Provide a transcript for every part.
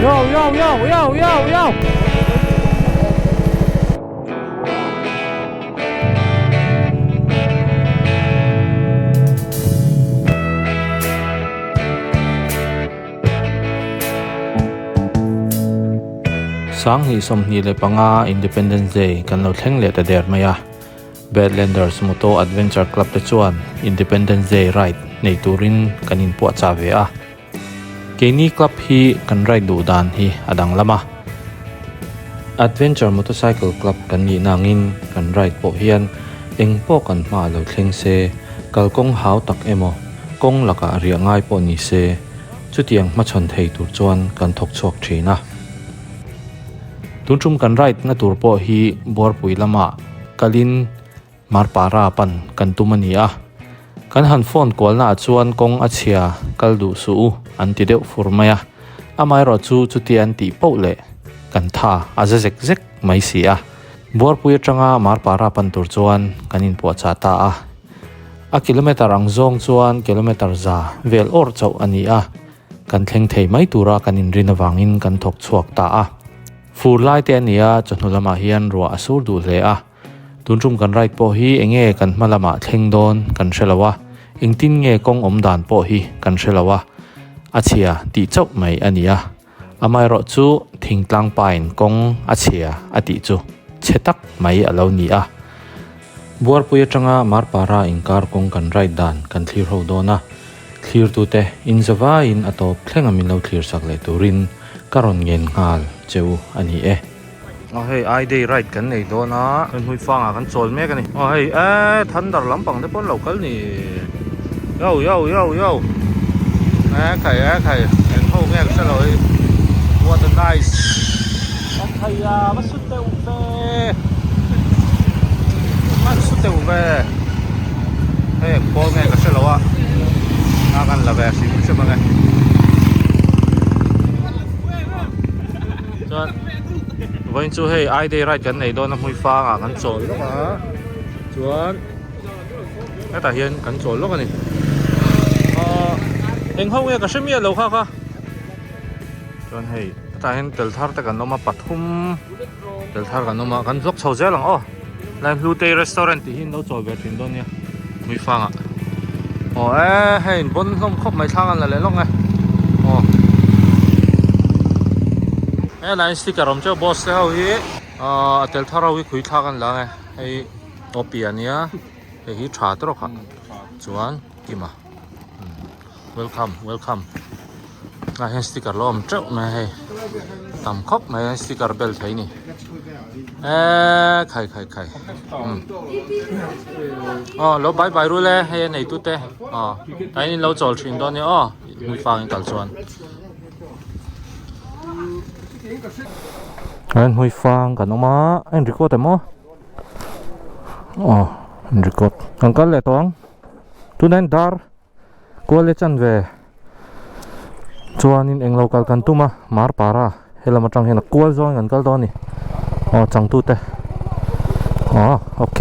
Yo yo yo yo yo yo. Sáng hi som hi le panga Independence Day kan lo thleng le ta der maya Badlanders Moto Adventure Club te chuan Independence Day ride nei turin kanin pu cha ve a Keini club hi kan ride du dan hi adang lama Adventure Motorcycle Club kan ni nangin kan ride po hian engpo kan ma lo thleng se kalkong hau tak emo kong laka ria ngai po ni se chutiang ma chon thei tur chuan kan thok chok thina tunchum kan right na turpo hi borpui lama kalin marpara pan kan tumania kan han phone call na chuan kong achia kaldu su anti deu furmaya amai ro chu chuti anti pole kan tha azek zek mai sia borpui atanga marpara pan tur chuan kanin po cha ta a kilometer ang zong chuan kilometer za vel or chau ania kan thleng thei mai tura kanin rinawangin kan thok chuak ta a Furlai te ania chonulama hian ro asur du hle a tunchum kan right po hi enge kan malama thleng don kan shelawa ingtin nge kong omdan po hi kan shelawa achia ti chau mai ania amai ro chu thingtlang pain kong achia ati chu chetak mai alo ni a buar puya tanga marpara ingkar kong kan right dan kan thlir ho dona thlir tu te inzawa in atop thlenga min lo thlir sak le turin karon ngen ngal cheu ani e hey ai day right kan nei do na kan hui fanga kan chol me kan ni hey thandar lampang te pon local ni yo yo yo yo khai en ho me ka loi what a nice khai ya masut te uve hey pol me ka lowa akan lave si se mangai Vậy chú hey ai đây right kan này đó nó muy pha à kan choi lo ma chuan cái ta hian kan choi lo ani eng ho nge ka shemia lo kha chuan hey ta hian tel thar ta kan noma pathum tel thar kan noma kan jok chho zelang lai blue day restaurant ti hin lo choi ve thin don nia muy pha à hey bon lom khop mai thang an la le long nge line sticker om cho boss sao hi tel tharawi khui thakan la nge ei opiania hi tha tro kha chuan kima welcome a sticker lom treu na he tam khop mai sticker bel thai ni khai lo bye ru le he nei tu te tai ni lo chol thin don ni mi fang kal chuan anh hui phang cả nó má anh record tại mó anh record anh cắt lại toang tu nên dar qua lấy chân về chuan in anh local kan tu ma mar para hela mà trăng hiện là qua rồi anh cắt đó nè chẳng tu te ok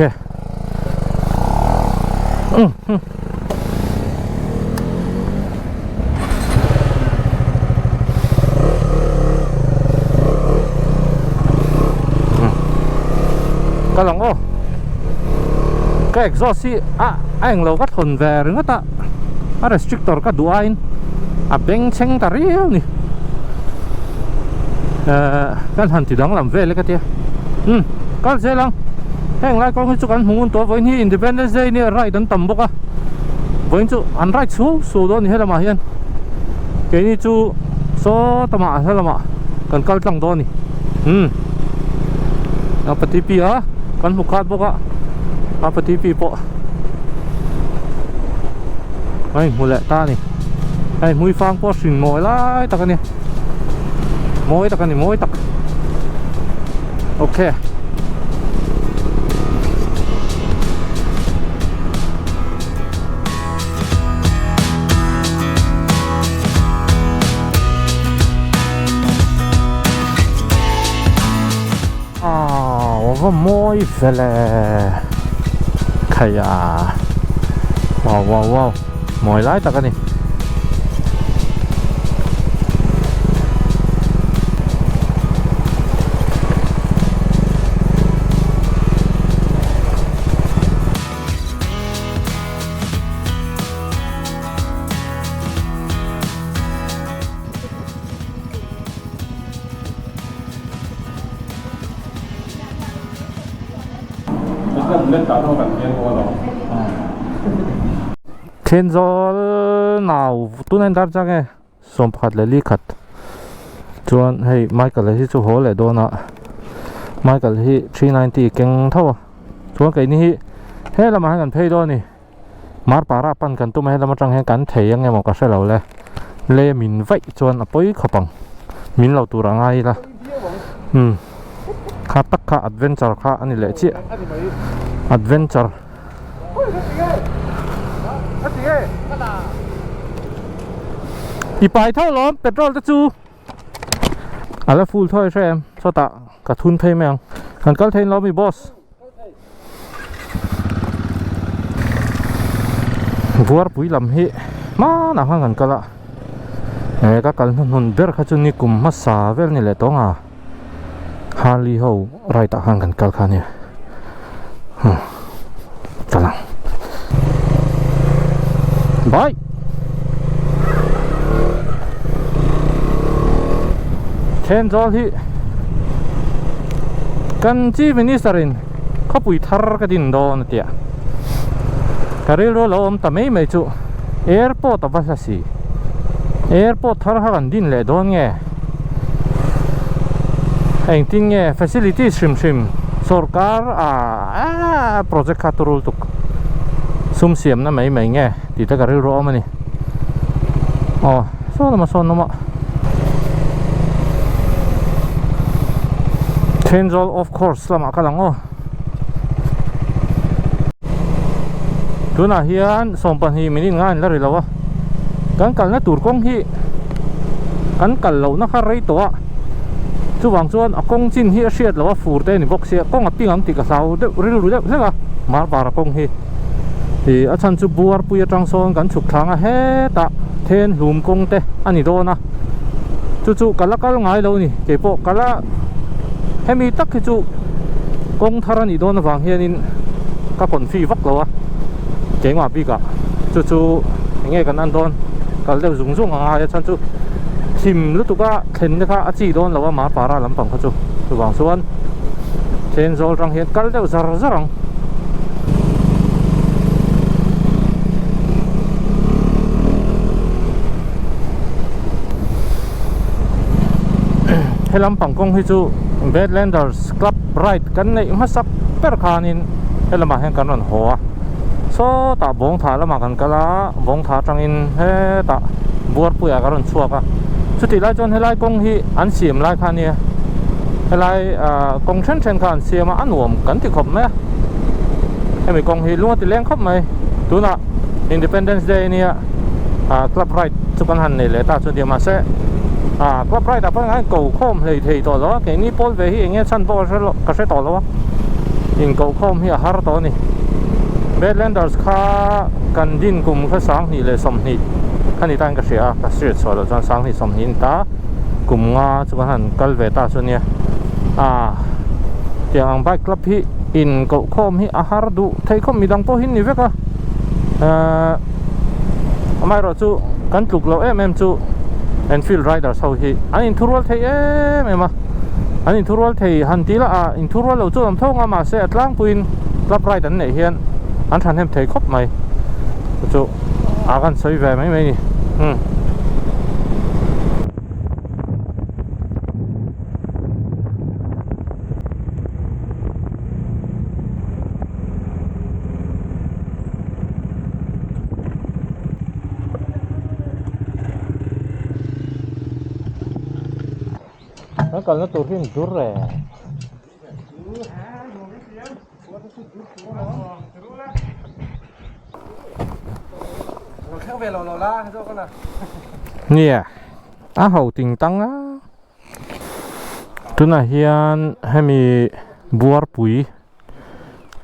cái lòng cái exhaust anh lâu vắt hồn về rồi ta restrictor cái đua anh beng cheng ta riêu nè cái hành thì đóng làm về lấy cái tia cái dễ lắm anh lại con chụp anh muốn tổ với ni Independence Day nè ride đến tầm bốc với chú anh ride số đó nè hết là mà hiền cái này chú số tầm hết là mà cần cao tăng đó nè apa TV kan buka buka apa TV po ai mulai ta ni ai mui phang po sing moi lai ta kan ni moi tak ok moi vele kaya wow moi lai ta kan ni เล่นตาเท่ากันเพียงตัวหรอเทนโซหนาวตุนันดาร์จังเอสมผัดเลยลีขัดจวนให้ไมค์กันเลยที่จู่หัวเลยโดนอ่ะไมค์กันเลยที่390เก่งเท่าจวนไก่นี่เฮ้ยเรามาให้กันเพย์ด้วยนี่มาร์ปาราปันกันตุ้มให้เรามาจังให้กันเทียงไงบอกกับเราเลยเล่มินไว้จวนอ่ะปุ้ยขบังมินเราตัวรังไงล่ะข้าตักข้าแอดเวนเจอร์ข้าอันนี้แหละจีแอดเวนเจอร์อีไปเท่าล้อมเปโตรตะจูอะไรฟูลถ้อยแซมสตะกระทุนเพย์แมงขันกัลเทนล้อมีบอสบัวปุยลำเฮมาหน้าห้างกันก็ละก็กันนุนเบอร์ข้าจุนี่กุมมาสาเวลนี่แหละต้องฮาลีโฮไรตาห้างกันกัลคันเนี่ยกำลังบายเชนจอลที่กันจีวินิสรินเขาปุยทาร์กดินโดนเตียการีโร่เราอมตะไม่จู่แอร์พอร์ตวัชสีแอร์พอร์ตทาร์กันดินเลยโดนไงเองทิ้งไงฟ a c i l i t y ชิมสุรการโปรเจกต์คาตูรุลตุกซุ่มเสียมนะไม่ไงติดตะการีโร่มันนี่อ๋อโซนมาโซนมาAngel of course lama kalang tu na hian sompan hi minin ngan la rilawa kan kal na tur kong hi kan kal lo na kha rei to chu wang chuan a kong chin hi a hriat lo a fur te ni box sia kong a pingam ti ka sau de ril ru de la mar par kong hi ti a chan chu buar pui atang son kan chuk thang a he ta then lum kong te ani do na chu kala kal ngai lo ni ke po kalaให้มีตักคือจูกงทารันอีโดนฟังเฮียนินก็คนฟีฟักเราอะเจ๋งว่าปีกะจูยังไงกันอันโดนก็เร็วสูงอ่ะฉันจูทิมลุตุกะเห็นนะคะอาจีโดนเราว่ามาปาราลำปังเขาจูฟังส่วนเชนโซลรังเฮียก็เร็วซารังให้ลำปังกงให้จูBadlanders Club Ride กันในมาสักเปรคานินเฮลมาแห่งกันรันหัวโซตาบงถาละมากันกะละบงถาจังอินเฮตาบัวปุยกันรันชัวกะสุดที่ไล่จนให้ไล่กงฮีอันเสียมไล่คานี่ให้ไล่กงเช่นกันเสียมาอันหวมกันที่ขบไหมให้มีกงฮีล้วนที่แรงขบไหมดูนะ Independence Day เนี่ยClub Ride สุกันหันนี่เลยตาสุดเดียวมาเซก็ไปแต่เพิ่งให้กูโค้มเลยทีต่อแล้วแกนี่ปนไปที่อย่างเงี้ยชั้นปนก็ใช้ต่อแล้ววะยิงกูโค้มที่ฮาร์ตัวนี่เบดแลนเดอร์สค่ากันดินกลุ่มก็สังนี่เลยสมนิขันนี้ตั้งก็เสียก็เสียส่วนแล้วจนสังนี่สมนิตากลุ่มงาจุกันหันกัลเวตาส่วนเนี้ยอย่างไปกลับที่อินกูโค้มที่ฮาร์ดูไทยเขามีดังโพหินนี่เว้ยก็ไม่รู้จู่กันถูกเราจูEnfield Riders เขาที่อันนี้ทัวร์ไทยไม่มาอันนี้ทัวร์ไทยฮันตีละอินทัวร์เราจู่ลำท้องมาเสียตลางปุยนรับไรดันไหนเฮียนอันทันเห็นไทยครบไหมจู่กันสวยแววไหมนี่แล้วกันแล้วตัวที่ดูแลเนี่ยเขาติงตังตัวน่ะเฮียนให้มีบัวปุ๋ย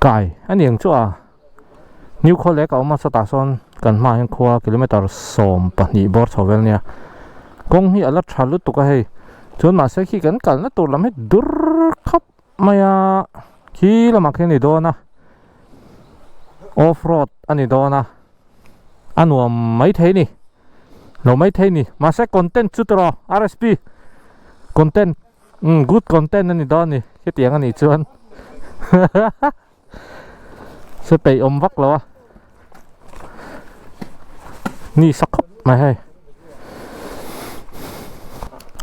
ไก่อันนี้อย่างชั่วนิวคอลเล็กเอามาสตาร์ซอนกันมาอย่างคัวกิโลเมตร2ปนีบอร์ชาวเวลเนี่ยกงที่อัลลัดชาลุตุกะให้จนมาเสกกันกันแล้วตัวเราไม่ดุร์ขับมาขี่เรามาแค่นี้โดนนะออฟโรดอันนี้โดนนะอันว่าไม่เท่นี่เราไม่เท่นี่มาเสกคอนเทนต์ชุดรอ RSP คอนเทนต์good content อันนี้โดนนี่แค่เตียงอันนี้ชวน sẽ bị ôm vắt rồi ni sắc khóc mày hay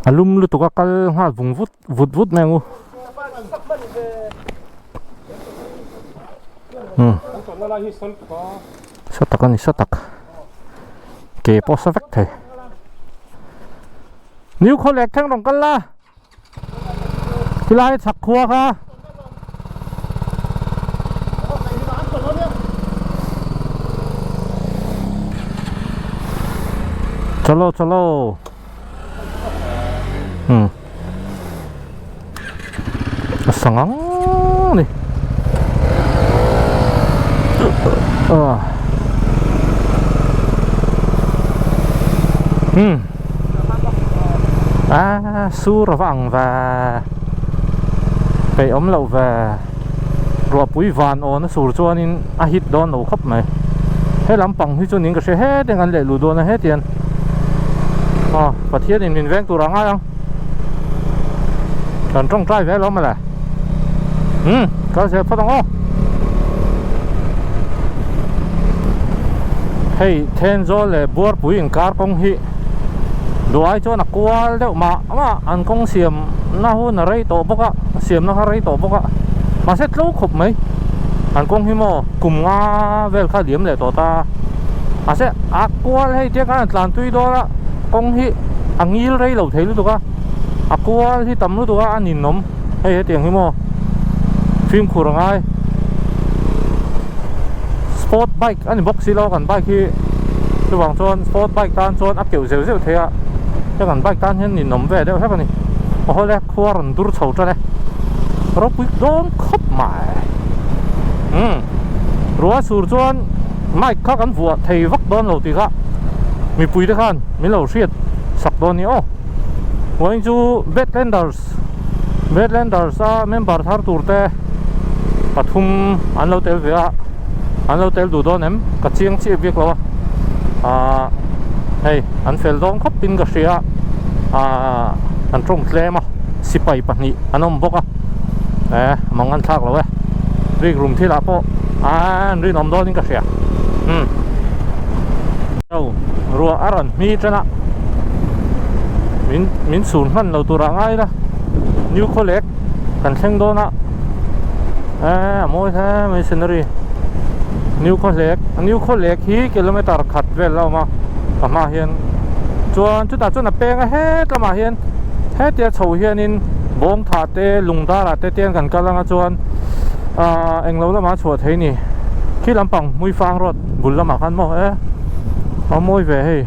alum lu tụ cái hoa vùng vút mày ngu sát tắc anh sát tắc kề po sát vách thế nếu khó lẹt thang đồng căn la thì lại sặc khua ha chalo sangang nih sur vàng và cái ống lậu và rùa bụi vàn ổn nó sủi cho nên hít đón nấu khắp mày hết lắm bằng hít cho những cái xe hết để ngăn lệ lù đồn là hết tiền và thiết thì mình vén tủ răng ai không còn trong trai vẽ lắm mà là có xe phát động không hey thêm rồi là buộc bụi in car công hi đuổi cho nó qua đâu mà anh công xiêm nó hôn là rây tổ bốc á xiêm nó rây tổ bốc á mà sẽ lâu khục mấy anh công hi mò cùng nga về khai điểm để tổ ta sẽ qua hay tiếc anh làm tuy đó là công hi anh nghĩ rây lâu thấy lúc đó qua thì tầm lúc đó anh nhìn nấm hay tiếng hi mò phim khổ rằng ai sport bike anh bốc xí lo còn bike khi tôi bằng cho sport bike tan cho áp kiểu dễ dễ thế ạ cái còn bike tan hiện nhìn nấm về đâu hết rồi nè hồi lẽ khoa rồi tôi sầu cho đây rồi bị đốn khóc mãi rồi sửa cho mai các anh vua thầy vắt đón đầu thì cả mình bùi được không mình lâu xuyên sặc đón nhiều going to Badlanders member thar turte pathum an hotel về an hotel du don em ka chiang chi việc lo hey an fel dong khop pin ka sia an trong tlema sipai pani anom boka mangan thak lo ri room thi la po ri nom don ka sia rùa aron mi chana min sun han lo tu ra ngai la new collect kan theng do na moi tha machinery new collect hi kilometer khat vel lo ma hian chuan chu ta chuan a peng a het lama hian he tia chho hian in bong tha te lungda la te tian kan kalanga chuan englo lama chhuat thei ni khi lampang mui fang rot bul lama khan mo moi về hey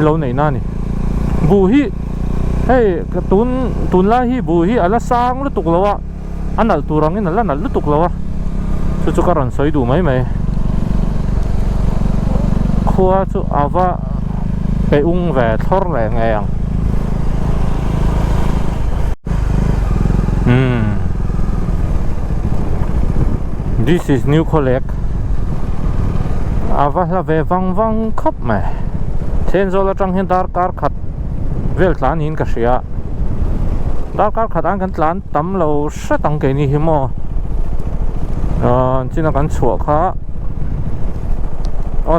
lâu này na nè bù hi hey tun la hi bù hi ala sang lu tuk lawa anal turang in ala nal lu tuk lawa chu karan soi du mai khua chu ava pe về thor le ngang this is new collect ava la ve vang khop mai ten zola trang hian dar kar khat vel tlan in ka sia dar kar khat an kan tlan tam lo sha tang ke ni hi mo china kan chuak kha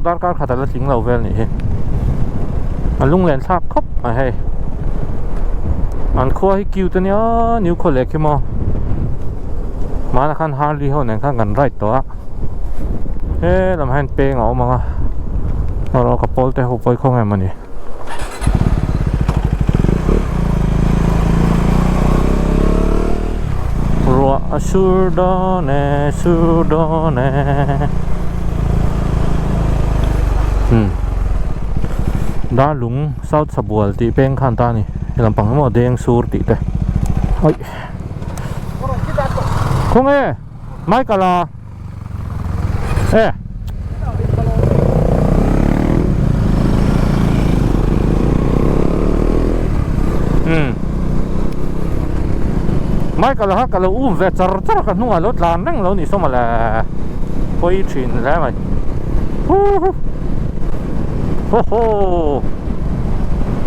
dar kar khat la ting lo vel ni hi an lung len thak khop mai he an khua hi kiu ta nya new collect hi mo ma na khan hardly ho nen khan kan right to lam han pe ngau ma rồi cặp bol te hộp bơi không em mà nhỉ rồi sur đó nè đã lúng sau sập buồn thì bên khăn ta nè làm bằng một đèn sur tí đây ôi không nghe mai cả là mai kalau về char cái nua lót lan nang lo ni soma la poi chin la mai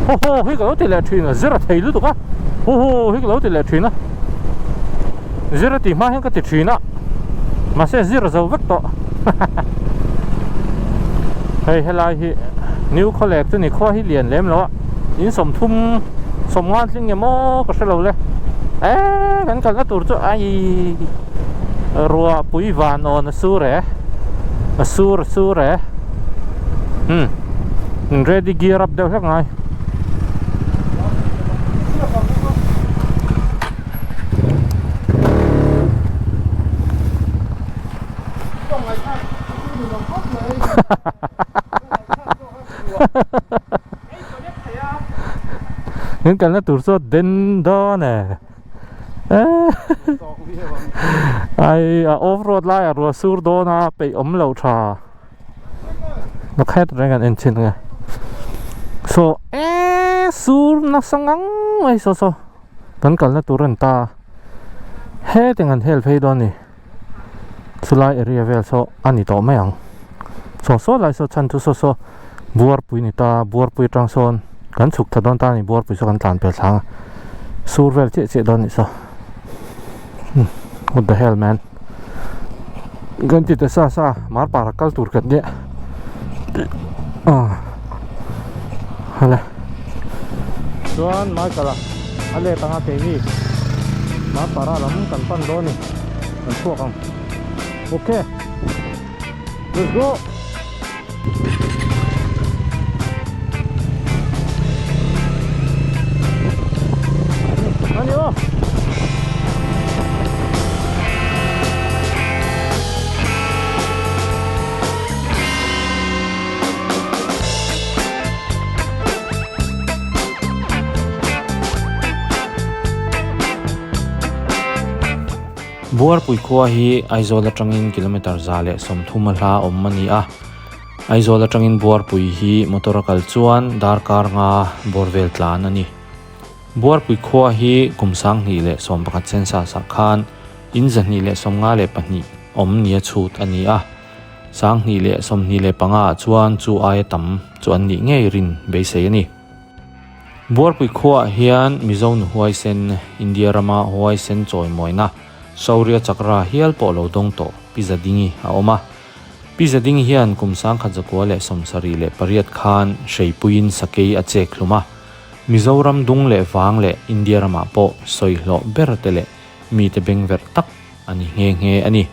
ho hi cái lót thì là chin zero thầy lu tu ka hi cái lót thì là chin zero ti ma hen ka ti thina ma se zero zo vek to hei helai hi new collect ni kho hi lian lem lo in som thum som ngan tling emo ka selo le kan na tur chu ai rua pui van on sure ready gear up deuh ngai những cái nó tụt xuống đến đó nè ai off-road lại rồi sur đó na bị ấm lâu trà nó khét ra cái engine này so sur nó sang ngang ấy so vẫn còn là tụt ta hết tiếng hell pay đó nè sulai area vel so ani to mai ang so lai so chan tu so buar pui ni ta buar pui tang son kan chuk thadon ta ni buar pui so kan tlan pe thang sur vel che don ni so what the hell man gan ti ta sa mar para kal tur kat de hala chuan mai kala ale tanga te hi mar para lam kan pan do ni kan thuak ang okay let's go Anjo buar pui khuwa hi aizola tangin kilometer zale som thuma hla om mani a aizola tangin buar pui hi motorakal chuan darkar nga borvel tlan ani buar pui khuwa hi kumsang ni le som pakhat sensa sa khan inza ni le som nga le pahni om nia chut ani a sang ni le som ni le panga chuan chu ai tam chuan ni ngei rin be se ani buar pui khuwa hian mizon huai sen india rama huai sen choi moina Sauria Chakra hial po lo dong to Pizadingi a oma Pizadingi hian kumsang khadzakwa le somsari le pariat khan sheipuin sakei a chek hluma Mizoram dung le wang le India rama po soihlo bertele mi te bengver tak ani nge ani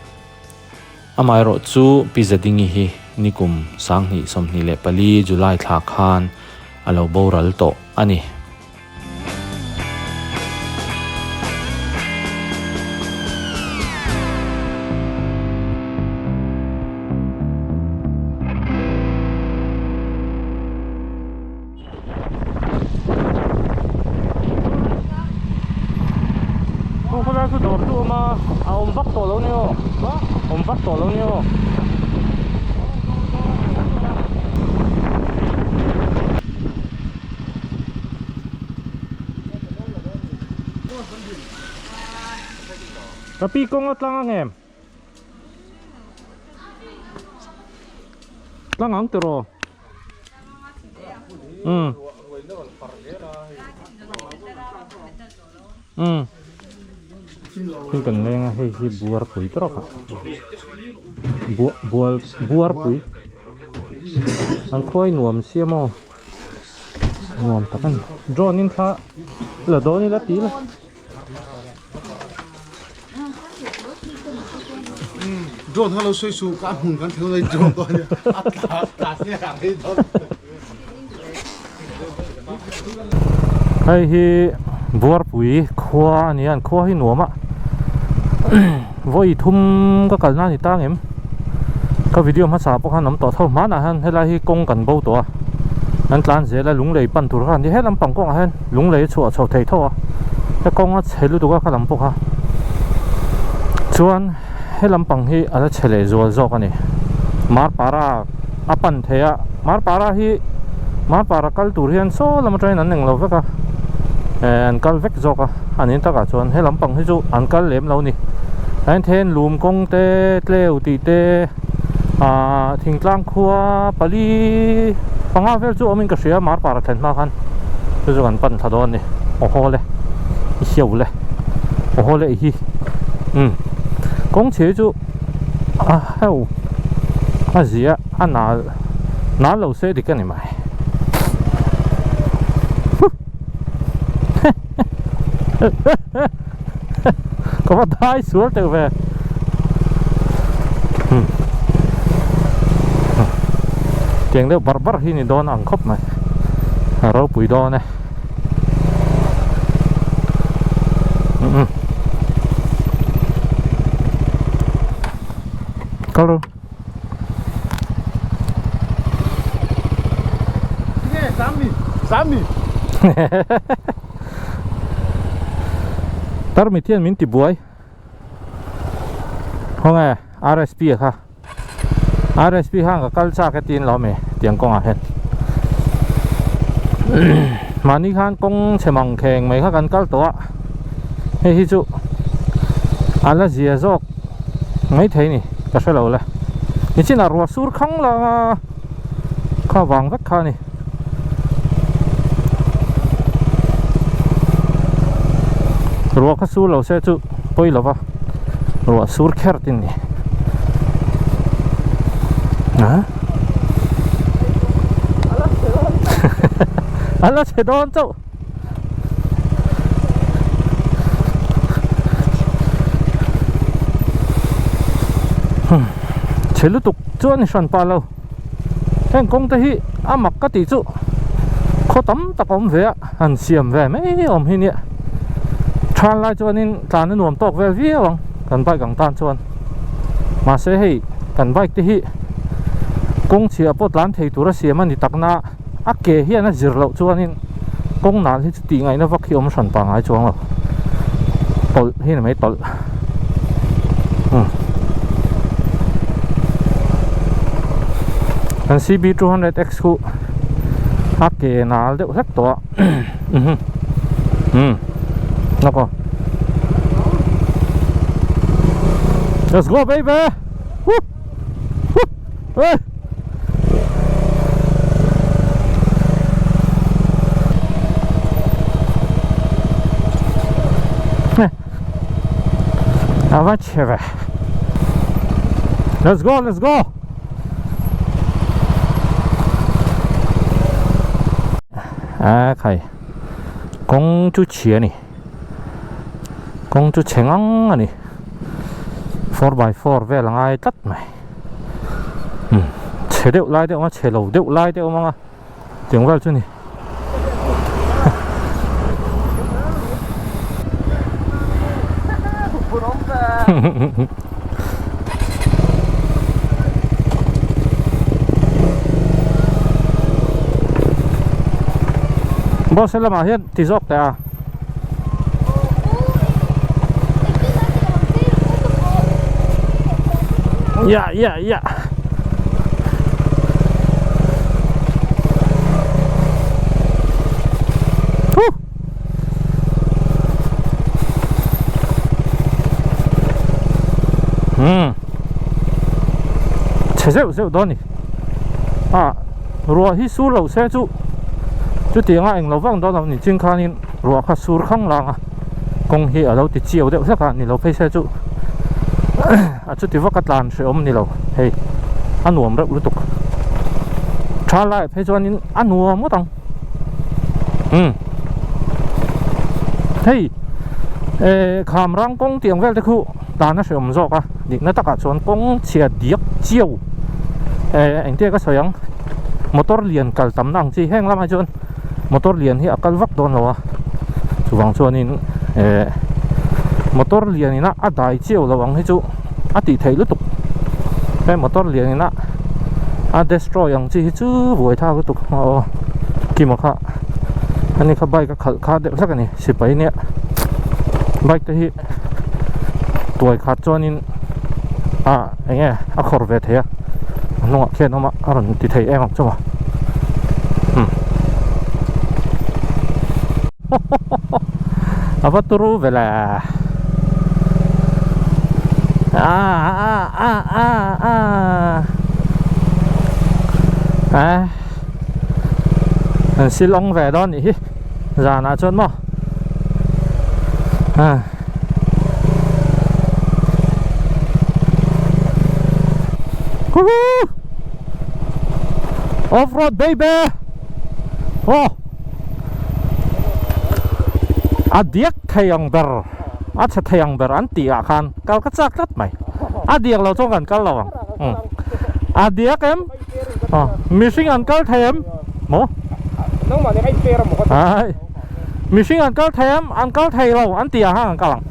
amai ro chu Pizadingi hi nikum sangni somni le pali July thla khan alo boral to ani bắt tổ lâu nhiêu tapi kongot lang ang em lang ang tiro Khi cần lên hay buar pui trok buar pui ang khoi nuam siamo nuam takan drone in tha la do ni la ti la drone hello soi su ka hun kan theu lai drone to ni ta se ka hi to hay hi buar pui khwa ni an khwa hi nuam a voi thum ka kalna ni tang em ka video ma sa po khan nam to tho ma na han hela hi kong kan bo to an tlan je la lung lei pan tur khan ni helam pang kong han lung lei chu chho thei tho ka kong a chhelu tu ka lam po kha chuan helam pang hi ala chhele zol zo ka ni mar para apan theya mar para kal tur hian so lam train an neng lo veka an kal vek zo ka anin ta ka chuan helam pang hi chu an kal lem lo ni anh thêm lùm công tê leo tì tê thỉnh lang khua pali panga vel chu amin ka sia mar para thlen ma khan chu kan pan thadon ni oho le hiu le oho le hi Công chế chú heo gì á, nã lầu xe thì cái này mày có bắt đai xuống từ về tiếng đó barbar hini don ang khop mày rau bụi đo này có luôn Sami tar mi thiên min ti buai không à RSP ha RSP hang ka kalcha cái tin lo me tiếng công à hết mà ni khan công che mang kheng mai kha kan kal to he hi chu ala zia zok mấy thấy nè ka sa lo la ni chin a ro sur khang la kha wang vak kha ni ro kha sur lo se chu poi lo va ro sur kher tin ni hả ala che don chu che lu tuk chuan san pa lo heng kong te hi amak ka ti chu kho tam takom ve an siam ve mai om hi ni than lai chuan in tlan nuam tok ve viawang kan bai gang tan chuan ma se hei kan bai te hi kong chia pot lan thei tura siam ani takna a ke hian a zir lo chuan in kong nal hi ti ngai na vak hi om san pa ngai chuang lo tol hi na mai tol kan CB 200X ku a ke nal deuh hlek to nako let's go baby woo woo Avacheva. Let's go, let's go. À khay. Công chú chia nè. Công chú chengang nè. 4x4 về là ngay tắt mày. Chế điệu lai điệu mà chế lầu điệu lai điệu mà. Tiếng vào chứ nè. Boss là mà hiện thì dọc tại à? Dạ. Chế đó nè. À, rồi hi su lầu xe chú tiếng Anh lâu vang đó là nhìn trên khan rồi khá sur khăng lang à công hi ở đâu thì chiều đấy các bạn nhìn lâu phải xe chú à chú thì vắt cắt lan sẽ ôm nhìn lâu hey ăn uống rất liên tục trả lại phải cho nên ăn uống mất tăng hey khám răng công tiếng về thì khu đàn nó sẽ ôm rõ à định nó tất cả chọn công chia điếc chiều anh tiếc cái sợi motor liền cả tấm năng chi heng lắm ai chọn motor liền hi akal vak don lawa chuwang chuan in motor liền ina a dai chiu lawang hi chu a ti thei lutuk motor liền ina a destroy ang chi hi chu voi tha ku tuk ki ma kha ani kha bike ka kha de sak ani sipai ne bike te hi tuai kha chuan in enge a khor ve the no khen no ma aron ti thei em chu ma apa turu vela Silong về đó nhỉ già nào chôn mà Off-road baby. Oh. Adiak thayang ber. Acha thayang ber anti akan kal kacak tat mai. Adiak lo chong kan kal lawang. Adiak em. Missing uncle thêm. Mo. Nông mà cái xe một con. Ai. Missing uncle thêm, uncle thầy lo anti ha uncle lang.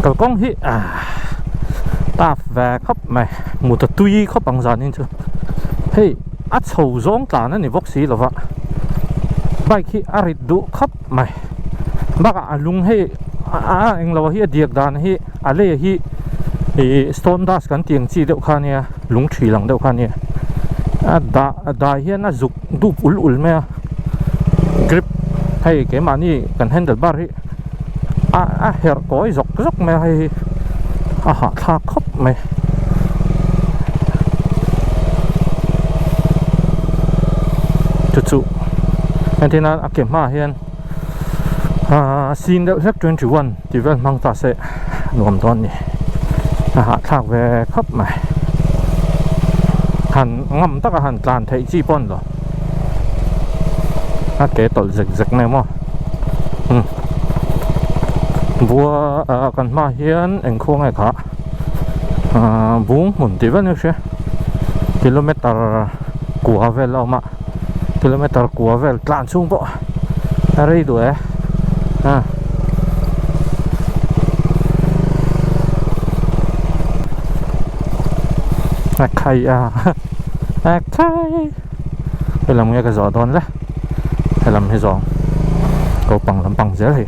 Cậu con hi ta về khắp mày một tờ tuy khắp bằng dàn nên chưa hey sầu giống ta nó này vóc xí là vậy bài khi arit đủ khắp mày bác lung hey anh lâu hi diệt đàn hi lê hi stone dust kan tiếng chi đậu khan nha lung thủy lăng đậu khan nha đa hi na dục đúp ul mẹ grip hay cái mà ni cần handle bar hi her coi dọc mẹ hay thà khóc mày chú anh thấy nó kiểm tra hiện xin đậu hết 21 thì vẫn mang ta sẽ nộp đón nhỉ thạc về khóc mày hẳn ngâm tất cả hẳn tràn thấy chi bọn rồi cái tội dịch này mà vua cần mà hiện anh không ai cả vốn muốn đi vào nước xe km của về lâu mà km của về tràn xuống bộ ở đây đuổi khay khay phải làm nghe cái giò đón đấy phải làm cái giò cầu bằng làm bằng dễ thì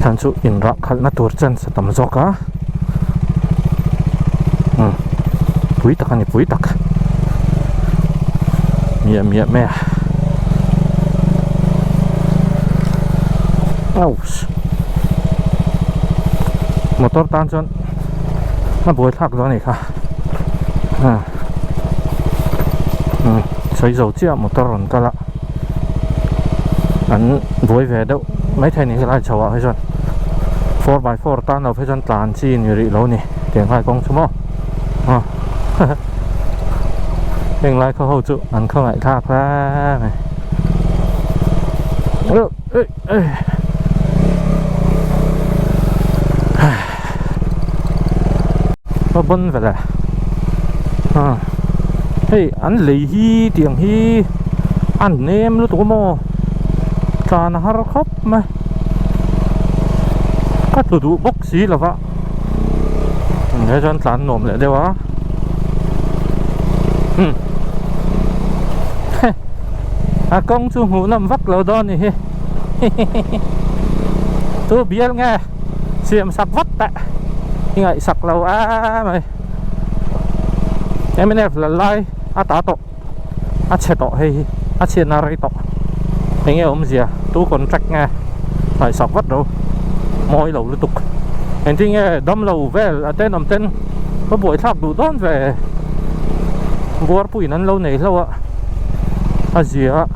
thành sự in ra khăn nó tuột chân sẽ tầm gió cá bụi tắc này bụi tắc mía mẹ motor tan chân nó bụi thắc đó này cả xây dầu chia motor còn cả lạ anh vui về đâu mấy thầy này lại chào hay rồi 4x4 tan ở phía chân tàn chi như vậy lâu nè tiếng hai con số mò tiếng lại có hậu trụ anh không lại thạc ra này nó bấn về đây hey anh lấy hi tiếng hi anh nem luôn tụi mò tràn har khóc mà cắt tụi bốc xí là vậy để cho anh tràn nổm lại đâu á công chú hú nằm vắt lâu đó nè tôi biết nghe xiêm sạc vắt tại nhưng lại sạc lâu mày em này là lai tá tổ che tổ hay che nari tổ anh nghe ông gì à tôi còn trách nghe phải sọc vắt đâu môi lẩu liên tục anh thì nghe đâm lẩu về tên nằm tên có buổi tháp đủ đón về vua bụi năn lâu này lâu ạ gì á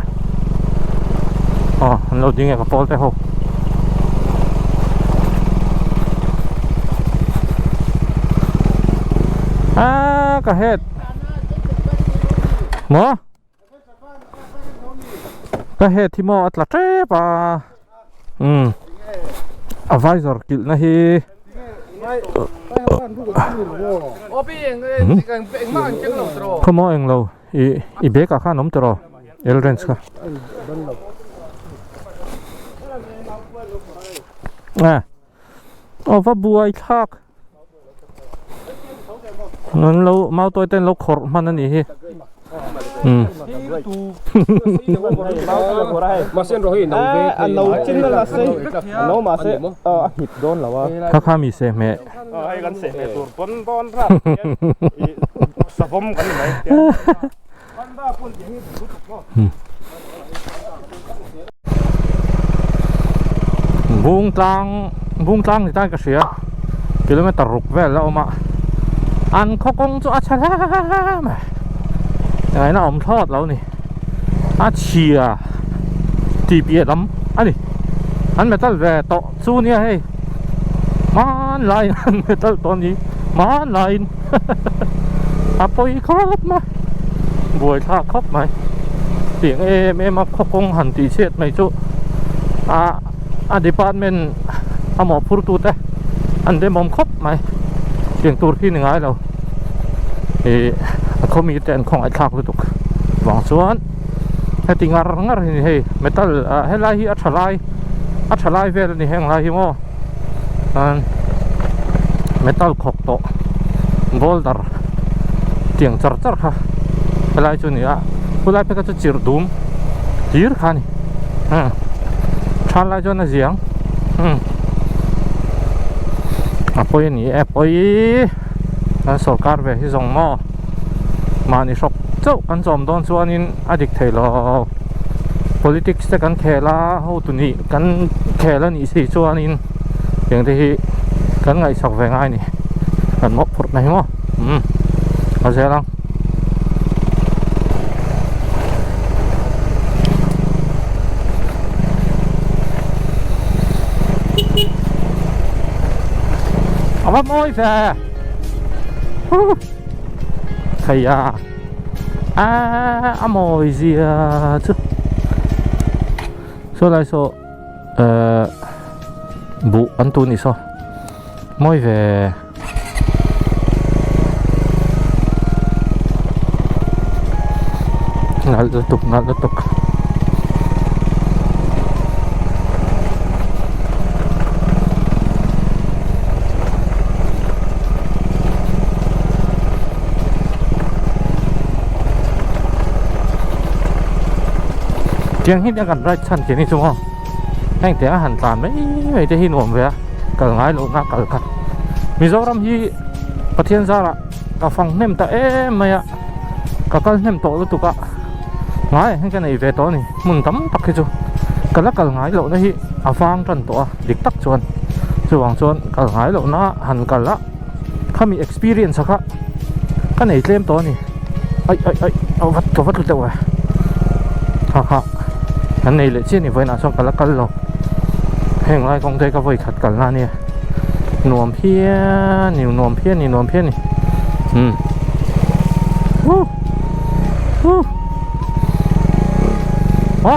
lâu đi nghe gặp bố tay hộp cả hết mà cả hết thì mà là thế bà advisor kỹ này hi không có anh lâu i bé cả khăn ống từ rồi elren ska và buổi thác nên lâu mau tôi tên lâu khổ mà nó nhỉ mà xem rồi nấu về nấu chín là xây nấu mà sẽ hít đốn là khá khá mi xe mẹ hay gắn xe mẹ tuột bón bón ra sập bom cái này buông trăng thì ta cái gì km rục về lâu mà ăn khó công cho chả mà cái nó ống thọt lâu nè chia TPA lắm anh đi anh metal về to su nia hey man line anh metal to ni man line apoi khóc mà buổi thà khóc mày tiếng em khóc công hẳn tí chết mày chú department mỏ phur tu te anh đem mồm khóc mày tiếng tu khi ngay đâu thì khôngมีแต่ของไอ้ขากเลยตุกหวังส่วนให้ติงารนี่เฮ้เมทัลให้ไล่อัชไลเวลนี่แห้งไล่ฮิโมเมทัลขอกโตโบลดาร์เตียงจัดค่ะให้ไล่จุนี่ผู้ไล่ไปก็จะจีรดูมจีรค่ะนี่ชันไล่จนน่ะเสียงปอยนี่ปอยสกัดเวที่ส่งหม้อมานี่ชกเจ้ากันจอมโดนส่วนนี้อดีตเทล politics จะกันแค่ละหูตุนี่กันแค่ละนี่สิส่วนนี้อย่างที่กันไงสักแวงไงนี่กันมกพดไหนมั้งเอาเสียลังเอามาโม้ยแฟใครอะamoy zia chứ so lại so bụ ăn tu này so mới về ngắt liên tục tiếng hítกันไรชั้นเกี่ยนี่ชั่วโมงแห่งแต่อาหารตามไม่ได้หินหวมเว้ยกันง่ายลงนักกันมิโซรัมที่ประเทศซาระกับฟังเนมแต่ไม่อะกับกันเนมโตแล้วตุกะง่ายให้กันไอเวทตัวนี่มุนตั้มตักให้จูกันละกันง่ายลงนะฮีอาฟังจันตัวดิกตักชวนช่วงชวนกันง่ายลงนะหันกันละถ้ามี experience สักกันไอเล่มตัวนี่เอาวัดตัววัดตัวเจ้าไว้ฮ่าอันนี้เลยที่นี่ไว้น่าชมกันละกันหรอกแห่งไรกองใจก็ไว้ขัดกันละเนี่ยหน่วมเพี้ยนหน่วมเพี้ยนนี่อ๋อ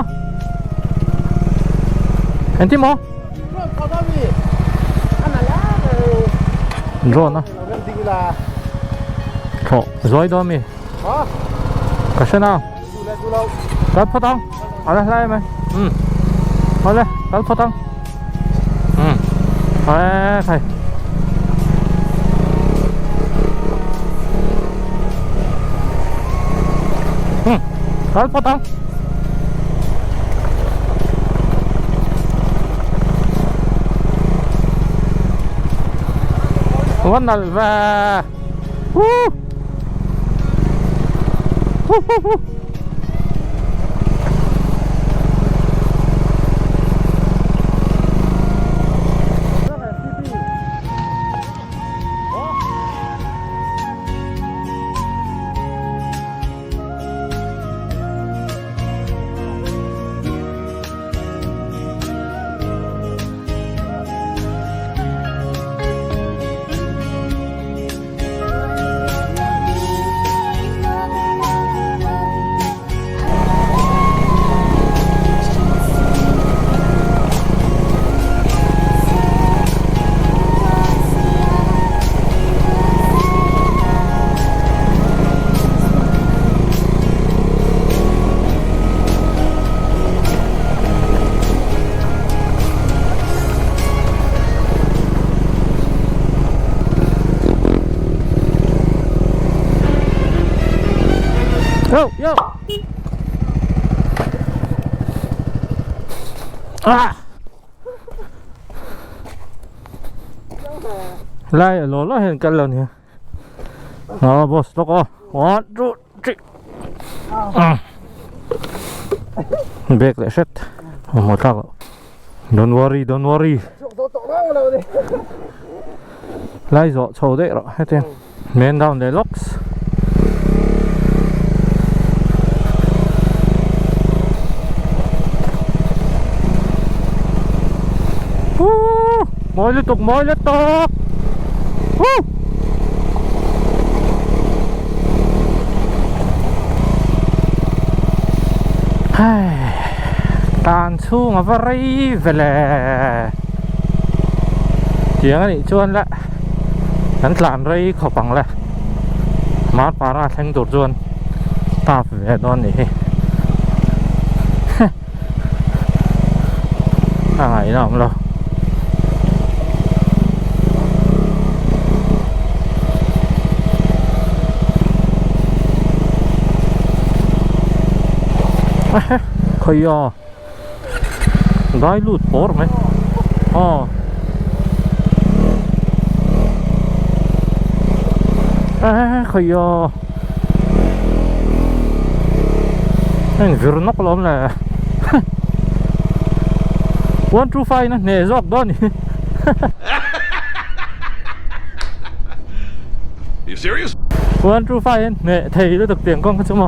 เห็นที่หมอร้อนนะโถร้อยตัวมีก็ใช่นะกัดพอตังอะไรไล่ไหมเอาเลยกัดพอตังไปกัดพอตังวันนั้นว่า Yo. Lại lỗ nó hiện cân lần nè. Boss, look off. 1, 2, 3. Back that shit. Một thằng. Don't worry. Lại dọ sầu đấy rồi, hết tiền. Man down the locks. mỗi liên tục tàn xuống ở vây về lệ tiếng này chuan lại hắn làm rây khó bằng lại mát phá ra thanh tụt chuan ta về đón này ngày nào không đâu khơi gái lụt bor mấy khơi anh vừa nóc lắm là 125 nè nè dọc đó nè. You serious? 125 nè thầy nó được tiền con cái chứ mà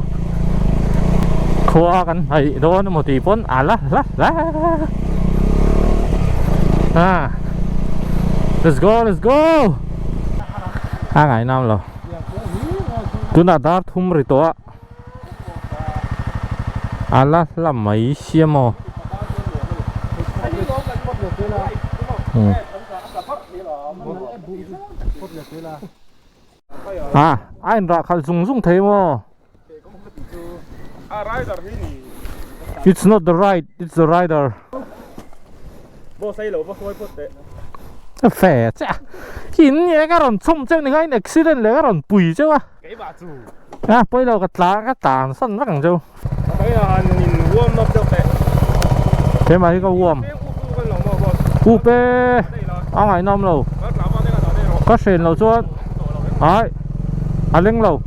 khoaกันthầy đó nó một tỷ vốn lá let's go ngày năm rồi tôi đã đáp thum rồi đó lá là mấy xe mà anh ra khal zung thế mà it's not the ride, it's the rider. Phè chứ hình như cái rồng冲chứ này cái accident là cái rồng bùi chứ bây giờ cái tàn sân rất càng châu thế mà cái warm UP ngày năm rồi có sền rồi xuống đấy lên rồi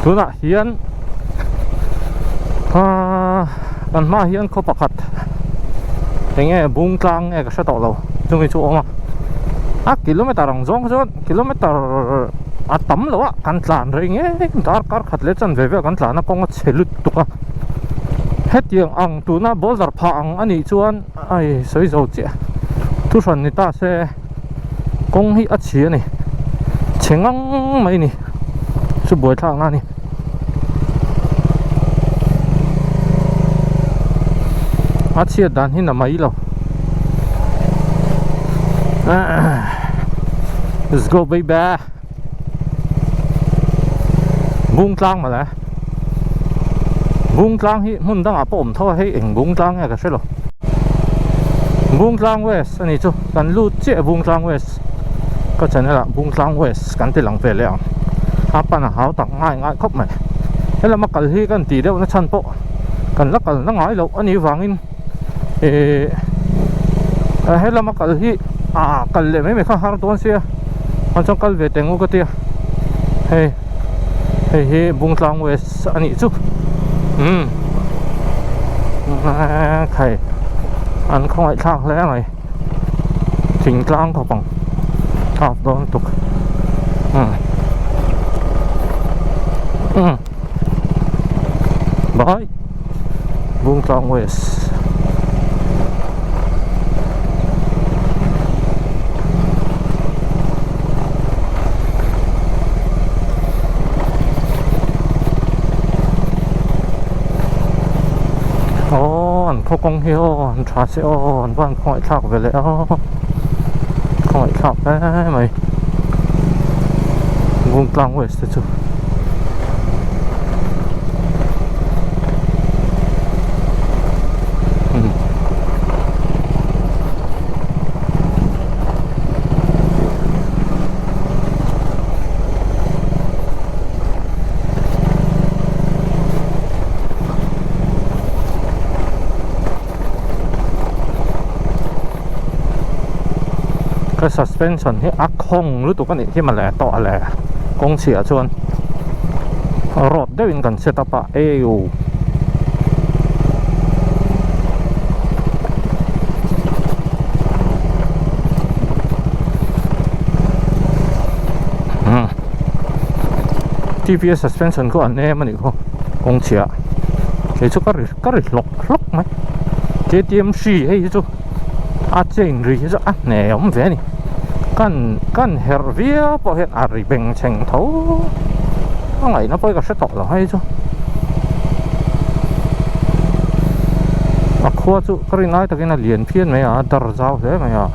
chú nạ hiến gần mà hiến có bạc hạt thế nghe bung trang nghe cái xe tàu rồi chung cái chỗ mà km rong rong chứ km tấm rồi căn làn rồi nghe dar car khát lên chân về căn làn nó có xe lụt tục hết tiếng ăn tụi nó bố giật phẳng anh ấy chuan ai sấy dầu chị tu sân người ta sẽ công hi ắt chia này chén ngang mấy này chứ buổi thang na này ắt chia đàn hi là mấy rồi let's go baby buông trang mà đấy buông trang hi muốn đang ổn thôi hay ảnh buông trang nghe cái gì rồi buông trang west anh ấy chú cần lưu chế buông trang west có chân là buông trang west cần tiền lằng về liền bạn là háo tặng ngay khóc mày thế là mắc cái hi cần tí đâu nó chăn bộ cần lắc cần nó ngói lâu anh ấy vàng in thế là mắc cái hi cần lệ mấy mày không hàng tuần xưa anh trong cần về tiền ngô cái tia hey buông trang west anh ấy chú thầy anh không phải thang lẽ này chỉnh trang của bằng học đó tục bye buông trang west anh không công hiệu anh trả xe anh vẫn không phải thạc về lẽ không phải thạc đấy mày vùng trang west chứ cái suspensionที่อักคงหรือตัวกันนี่ที่มันแหละต่อแหละกงเสียชวนรถได้ยินกันเซตปะTPS suspension ก็อันนี้มันอีกกงเสียเฮ้ยชุกก็ริล็อกไหม KTM 4ให้ชุก à trên rì ra à nè ông về nè căn hẹn vía bỏ hẹn à rì bình chỉnh thấu nó ngày nó bây giờ sẽ tỏ là hay chứ à khoa chú cái này ta cái là liền phiên mấy à đợt giao thế mày à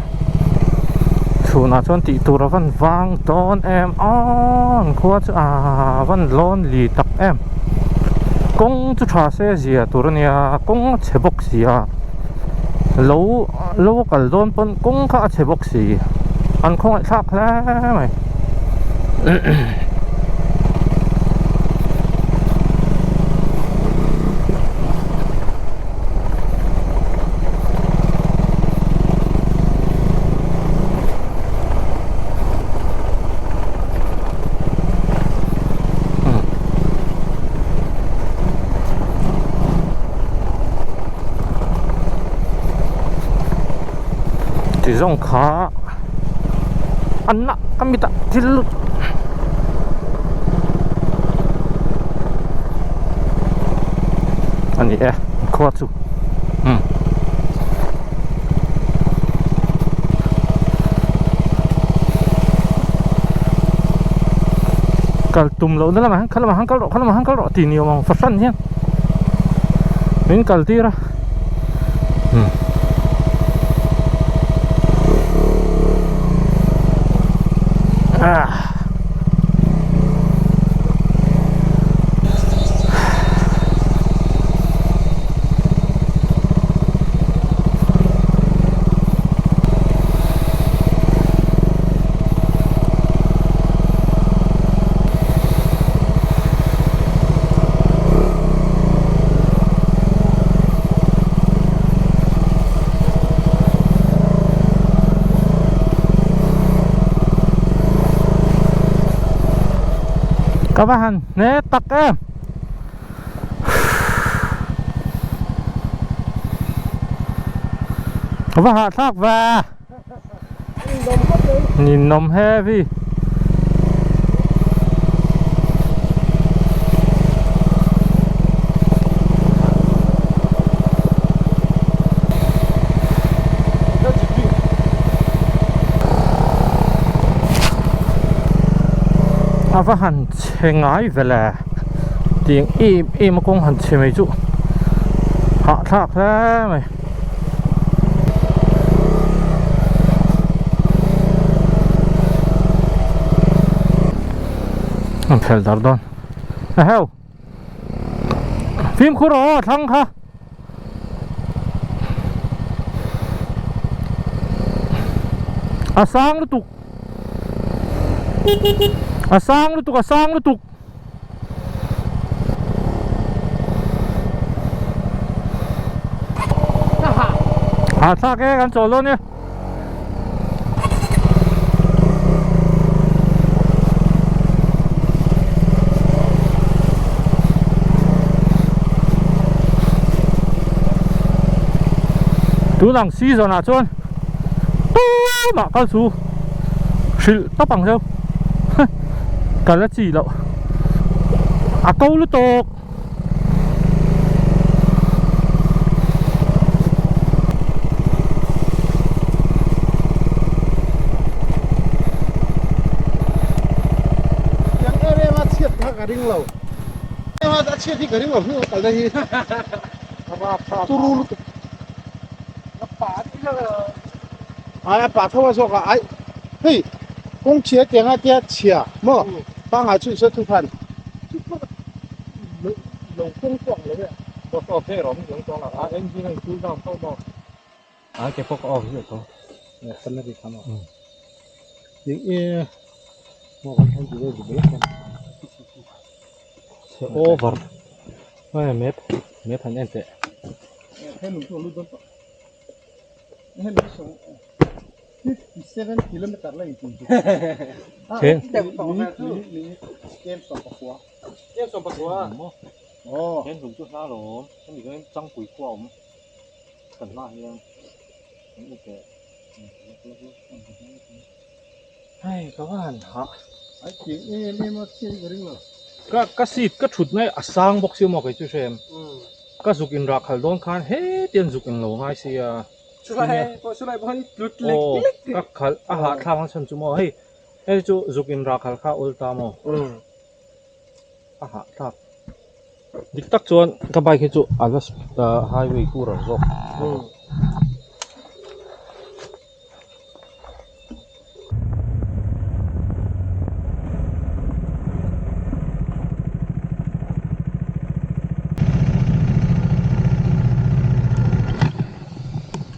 chú nào chọn tỷ tu ra văn vang đón em on khoa chú à văn lon lì tập em công chú trả xe gì à tu ra nè công chế bốc gì à lâu lâu cả lon pun công cả chế bốc gì anh không lại khác thế mày thì dòng khá ăn nặng kami tak tilut ani kuat tu kalau tumlau dalam hangkal ro tini omong fasan ya min kal tira các bạn nè tắc em và hạ thác và nhìn nồng heavy và hành chênh ái về là tiếng im cũng hành chênh mấy chú hạ thác thế mày fel dar don heo phim khu rõ thăng ha sang lu tuk sang lu tuk thác cái gan trộn luôn nhé tú lăng xí rồi nào chôn mà cao su sự tóc bằng đâu cả là chỉ lộ à câu lúc tục yang area mà chết thằng cái đinh lầu mà đã chết thì cái đinh lầu nữa cả đây tu ru lúc哎，把头发说个哎，嘿，公切点啊点切，么，帮俺去说头盘，就那个龙风光了呗。我说配了，我们用装了啊，NG 能组上透吗？啊，这不搞这个，那分了得看嘛。những một con thanh chỉ về bếp thôi. Over, này mét thành em tệ. Hay lùng xuống luôn đó. Hay lùng xuống 57 kilometer là gì? Thế. Em sòng bạc quá. Em sòng bạc quá. Ồ. Em dùng chút lá rồi, em bị cái trăng quỷ qua ông. Cần lại em. Ok. Hay các bạn hả? Ai tiếng em mà chơi cái gì mà? Các xịt các chuột này sang bọc siêu một cái chú xem. Các dục in rạc hal don khan hết tiền dục in lâu ngay xí 出来帮你录个卡啊哈，他往上做么？嘿，哎就做金拉卡卡 ulta 么？啊哈，他。Diktak cuan kabay kito agas highway kurang so.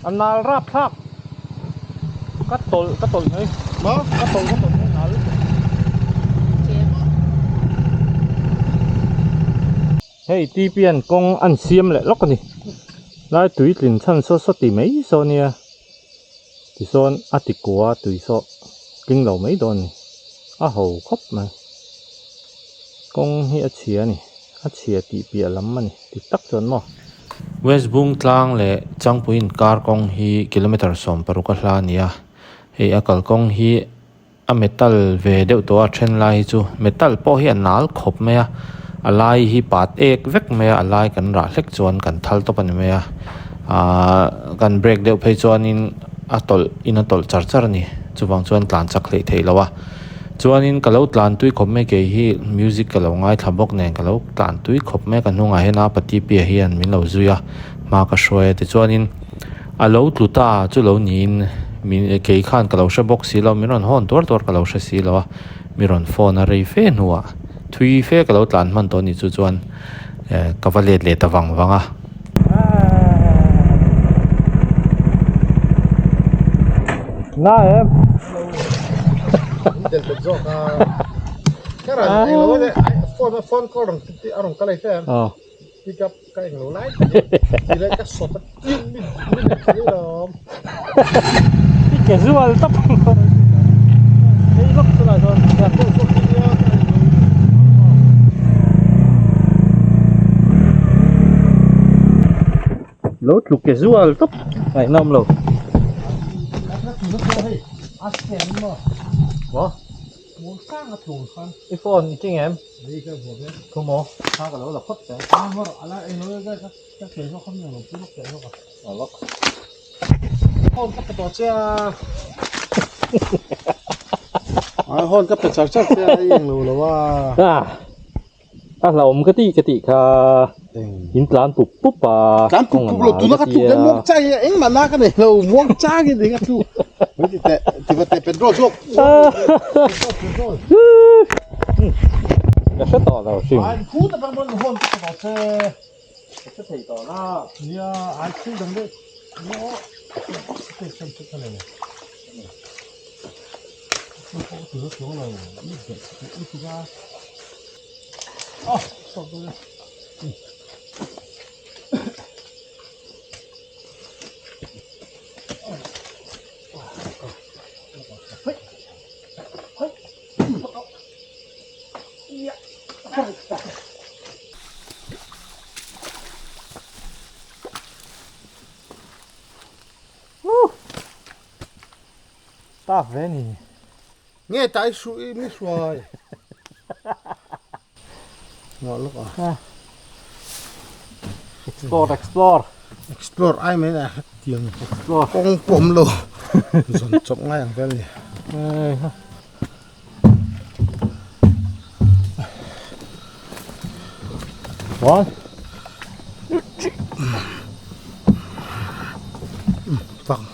Anal rap rap. Katol nih. Mà Katol nih nal. Hey, ti pian kong an siam le lok ni. Lai tui lin chan so ti mấy so nia. Ti son atikua tui so kinh lo mấy don ni. A hầu khop mà. Kong hi a chia ni. A chia ti pia lam ma ni. Ti tak chon mo. West Bung Tlang le Changpuin kar kong hi kilometer som paruka hla nia. Hei akal kong hi a metal ve deuh to a then lai chu metal po hi anal khop me a alai hi pat ek vek me alai kan ra hlek chuan kan thal to pan me a kan break deuh phei chuan in atol char ni chuwang chuan tlan chak hlei thei lawa chuan in kalau tlan tui khop me ke hi music kalau ngai thabok nen kalau tlan tui khop me kan hunga hena pati pia hian min lo zuya ma ka hroe te chuan in alo tluta chu lo nin min ke khan kalau sha box si lo miron hon tor kalau sha si lo miron phone a rei fe nuwa thui fe kalau tlan man to ni chu chuan kavalet le tawang wanga Na em. del pezo ka. Kara anh lo de phone call dong ti arong kalai te. Pick up cái ngầu lái thì lại các sọt tất nhiên mình thế đó Cái rùa tóc. Cái lúc tôi lại thôi. Lốt lục cái rùa tóc. Này năm lầu. What? muốn sang cái thùng con iPhone chính em. đi cái bộ đấy Không mò. Hai cái lỗ là khuất đấy. mà lại anh nói cái tiền nó không nhiều lắm cái lúc tiền nó Ở lóc. hôn các cái xe hôn các cái xe yên lù là wa là ông cái tị in plan pup à. Kan pup lo tu nak tu kan muak cai eng mana kan lo muak cai ke dengan tu. Mesti tiba-tiba petrol sok. Cái set tỏ nào xinh. Anh phú tập bên hôn cái bảo xe. Cái thầy tỏ là nia anh phú đằng đấy. Nó cái xem cái này này. Không từ nó xuống này. Ít ra. Stop rồi. Ta về nè. Nghe tại suy mi xoài. Ngọ lúc à. Explore ai mấy nè tiếng con bom lô. Dọn chậm ngay hàng ven này. What? Vâng.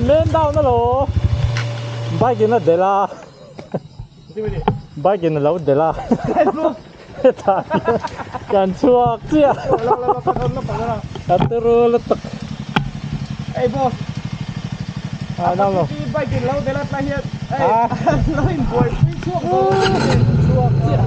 Lên đâu nó lỗ. Bike kia nó để la. Bike kia nó lâu để la. Kan chuak chia. Aturu letak. Hey boss. Đâu rồi? Đi bay tiền lâu thế là ta hiện. Nó hình buổi chuộc chia.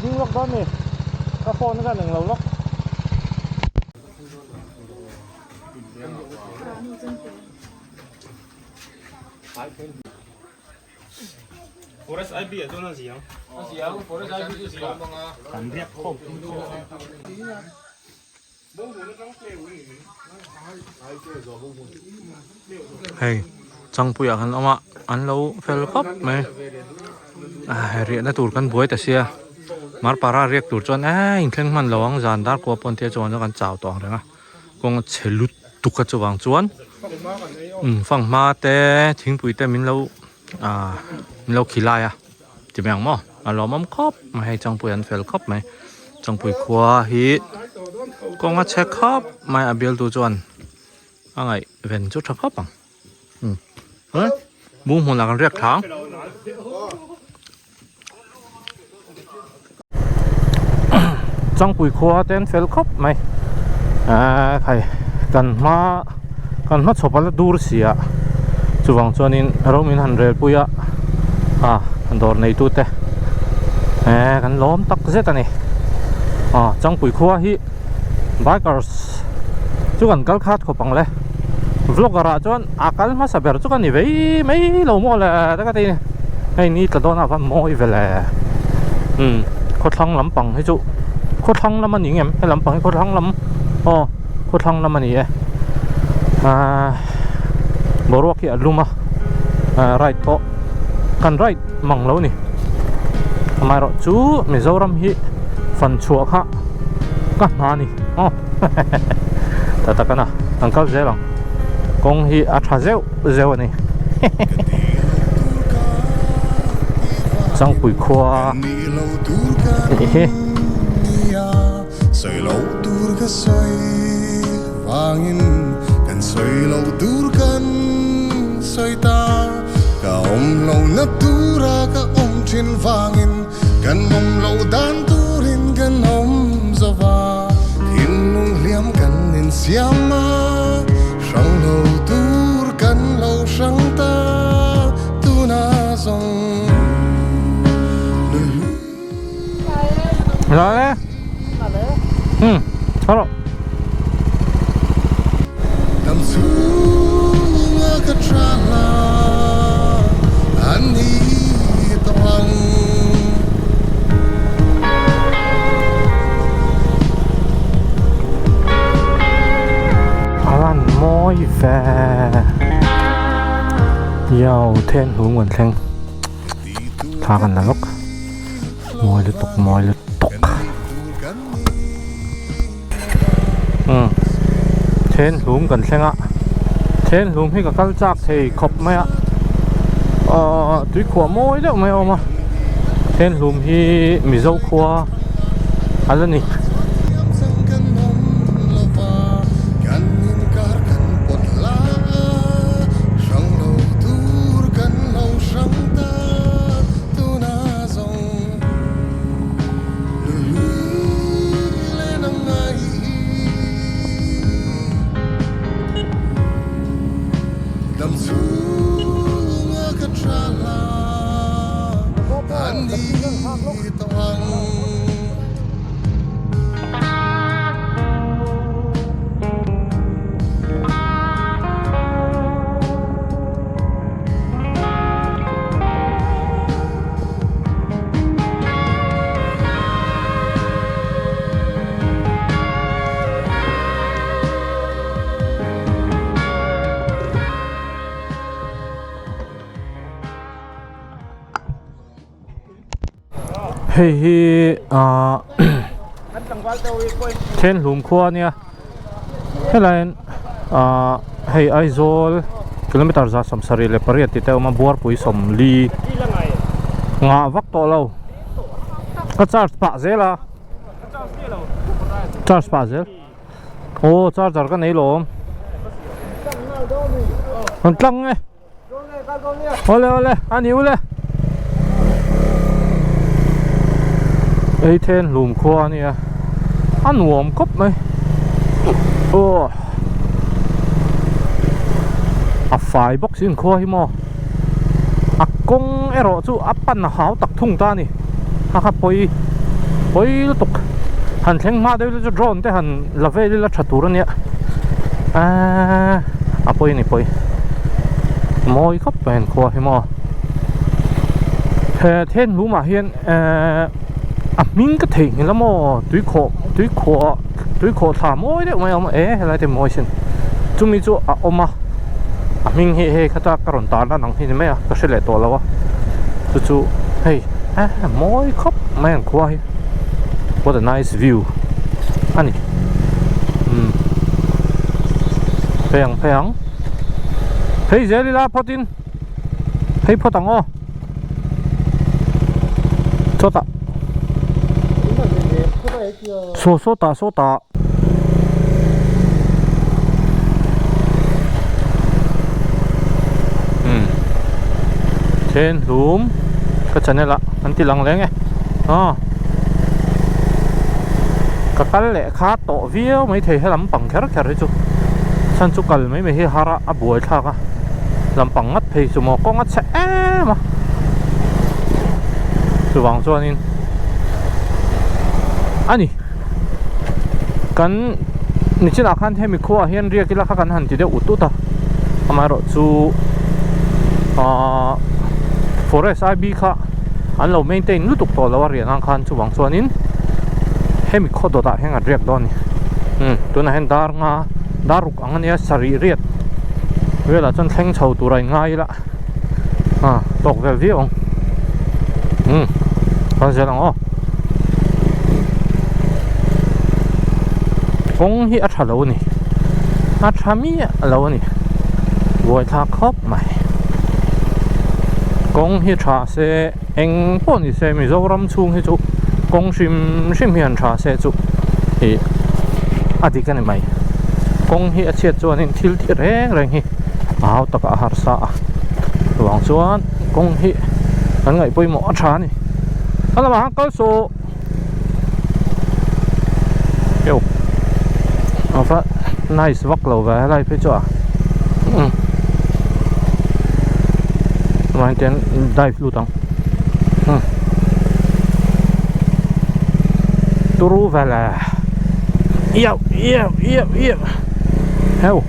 ยิงล็อกด้านนี่ก็โฟนกันหนึ่งเราล็อกForest IB 也做那行，那行，Forest IB 就行。咱别泡。Hey, chẳng bùi ăn lắm ăn lâu phèo khóc mày. Riêng là tụt căn bùi ta xia. Mar para riêng tụt chọn in khen man lâu ang dàn đar qua pon tia chọn nó căn chảo toang rồi à. Con chế lút tụt cái chỗ vàng chọn. Phẳng ma té thính bùi té mình lâu mình lâu khí lai à. Chỉ mèng mò. Lâu mắm khóc mà hay chẳng bùi ăn phèo khóc mày. Chẳng bùi khoa hít. Con chế khóc mày biel tụt chọn. Anh ấy ven chút thấp khóc bằng. Muốn một là con riết tháng trong buổi khoa tên phèo khóc mày thầy cần mất số bao nhiêu xí à chú vàng cho nên rồi mình hành rồi bùi hành đồ này tụt thế cần lóm tắc rất là này trong buổi khoa hi bikers chú cần cắt khát của bằng lẽ vlogger chọn akal mà saber chú cần như vậy mấy lâu mua là tất cả đây này ni tao đó nào vẫn mua về là khó thăng lắm bằng hay chú khó thăng lắm anh em hay lắm bằng khó thăng lắm khó thăng lắm anh em bố ruột kia luôn mà right to cần right măng lâu nè mà rồi chú mình giàu lắm hi phần chuột ha các mà nè ta cái nào ăn cắp dễ lắm con hi ắt rêu này trong buổi khoa soi lâu dur ka soi vangin kan soi lâu dur kan soi ta ka lâu na tura ka trên vangin kan lâu dan turin kan zawa hin nung liam kan nin siama sang lâu dur kan lâu sang ta tu na song rồi đấy thôi Nam sunga ka trala ani tawang Alan môi về giàu thiên hướng nguồn thanh thaกันแล้วmôi lướt tục thiên hướng gần thanh á thiên hướng khi cả các giác thì khóc mày á túi khóa môi đó mày ôm à thiên hướng khi mì dâu khóa anh lên đi hey thiên lùm khoa nha thế là hey aizol kilometer ra samsari le pariat ti teo ma buar pui som li nga vak to lo ka charge pa zela charge pa zel charger ka nei lom an tlang nge ole ani ule ấy thiên lùm khoa nè ăn uống cốc này phải bóc xin khoa hi mò công ero chú áp pan háo tắc thùng ta nè ha bôi ôi lúc tục hẳn thèn mà đây là drone thế hẳn là về là chặt tủ rồi nè poi này poi môi khóc bèn qua hay mò thiên lũ mà hiện mình cái thing là mò túi khổ thả môi đấy mà ông lại thì môi xin chúng mình cho mà mình he cái ta cái rốn tán là nắng thì mấy cái sẽ lại to lâu á chú hey môi khóc mèn qua what a nice view anh phèng hey giờ đi ra Putin hey Putin ô số ta trên lúm cái chân này là anh ti lăng lên nghe cái lẽ khá tổ viêu mấy thầy hay làm bằng khét đấy chú san chú cần mấy hay hara buổi thà cả làm bằng ngắt thì chú mò có ngắt sẽ mà chú vàng cho nên anh kan ni chin akhan themi kho hian ria kila kha kan han ti de ututa amaro chu forest ib kha an lo maintain lutuk to lawa rian ang khan chu wang chuanin hemi kho do ta henga riak don ni tuna hen dar nga daruk angania sari riat vela chon thleng chho turai ngai la tok vel vi ong kan zelang công hi ở lâu nè ở mi lâu nè vui thà khóc mày công hi trà xe anh bọn đi xe mi dâu ram chung hi chú công sim hiền trà xe chú thì đi cái này mày công hi ở chết cho nên thiếu thiệt rèn hi áo tất cả hạt sa vàng chuan công hi anh ngày bơi mỏ trà nè anh làm hàng câu số yêu nice vóc lầu về lại phía chỗ mà tiền dive luôn tông turu về là yêu heo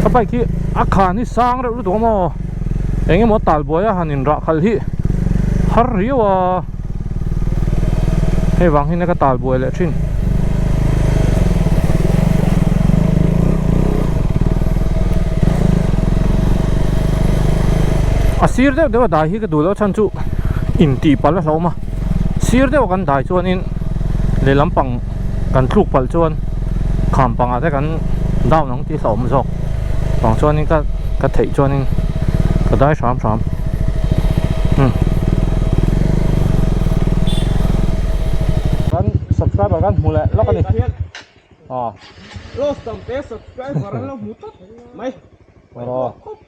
các bạn kia akhan ni sang rồi lúc đó mà anh em một tàu bơi hành in ra khal hi har riu hey vang hin ka tal buai le thin asir de dai hi ka dulo chan chu in ti pal lo ma sir de kan dai chuan in le lampang kan thluk pal chuan kham panga te kan dau nang ti som zok bang chuan in ka thei chuan in ka dai sam subscribe kan mulai lo kan ni lo sampai subscribe orang lo mutat mai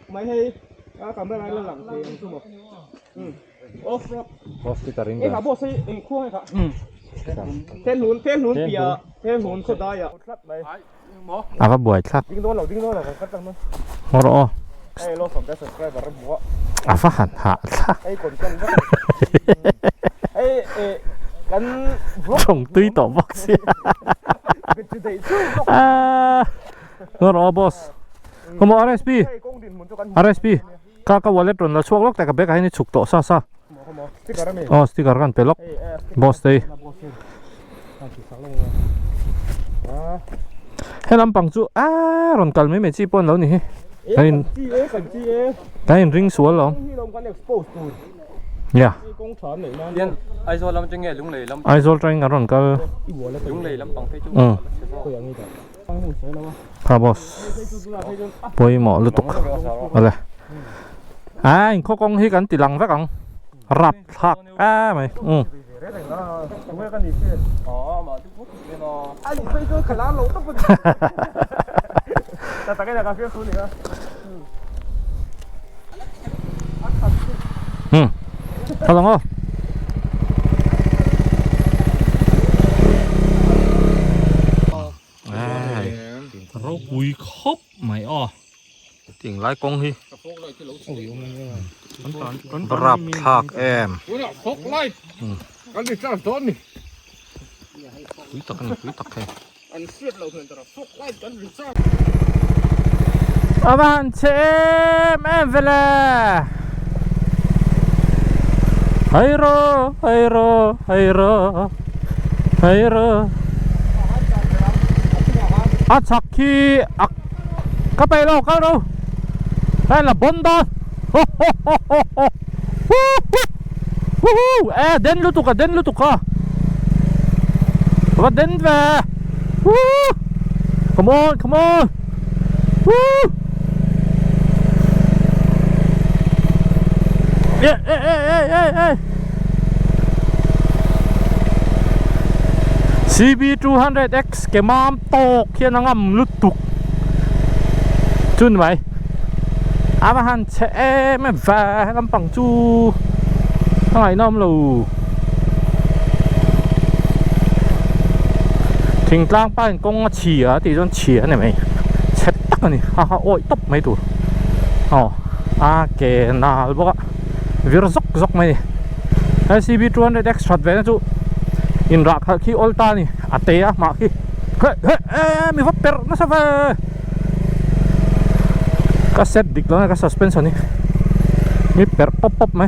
mai hay kamera lại lần thì em chú một off road boss kita ring cả boss ấy em khuôn cả thêm nún bìa số đai à apa buat chat ding đó là cắt tăng luôn moro hey lo sampai subscribe orang buat apa han ha hey konten hey kan trồng tươi tổ box moro boss como RSP ka wallet ron la chuak lok ta ka bek ai ni chuk to sa sticker kan pelok boss dei helam pang chu ron kal me chi pon lo ni kain ring sual long ya Aizol lam chenge lung lei lam aizol train ron kal lung lei lam pang fe chu ha boss poi mo lutuk ale anh có con hi kan tilang vác ang rap thak mày anh phải cứ khả năng lỗ tóc vậy ta cái là cà phê xuống nữa sao không rau bùi khóc mày tiếng lái con hi รับทากแอม Hốc lại. Cái gì sao tốt nhỉ? คุยตักกันคุยตักแค่ Ăn xiết lẩu thuyền tao phốc lại cắn vì sao? Avanti em vele. Hayro, hayro, hayro, hayro. Achaki, kapay lo, karo. Ay la bonda. Ho ho ho ho ho. Woohoo! Den luto ka, den luto ka. Vad den ve? Woo! Come on, come on. Woo! Hey. CB200X แกมามตกเขียนงำลุดตุกจุนไหมอามาหันเชแม่แฝลำปังจูทั้งหลายน้อมลูถึงกลางป้านกงเฉียตีจนเฉียเนี่ยไหมเช็ดตักนี่ฮ่าโอ้ยตบไม่ถูกอ๋อแกน่าบอกว่าวิรซกไหมนี่ CB200X ช็อตเวนะจูอินรักขี้ออลตานี่อาเตียมาขี้เฮ้มีฟับเปอร์นะสับก็เซ็ตดิกแล้วนะก็ซัสเพนชั่นนี่มีเปอร์ป๊อปไหม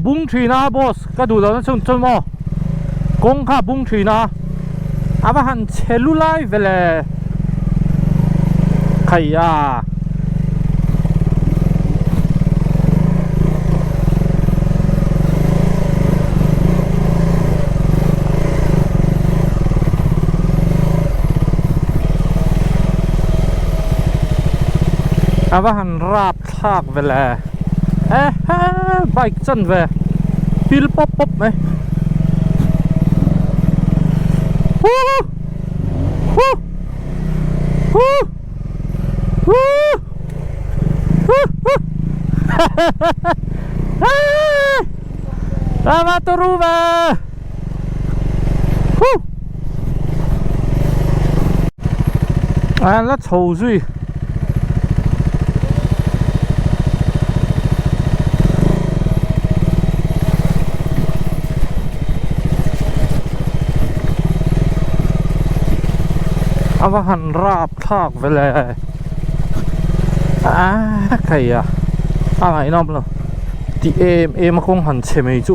บุ้งทรีนาบอสก็ดูแล้วนะจนมอกงค่ะบุ้งทรีนาว่าหันเชลูไลเวลใครว่าหันราบทากเวลาไบค์จันเวพิลป๊อปไหมมาตัวรู้มาแล้วโชว์สิว่าหันราบทากไปเลยใครอะไรน้องเหรอที่เอ็มคงหันเชมิจู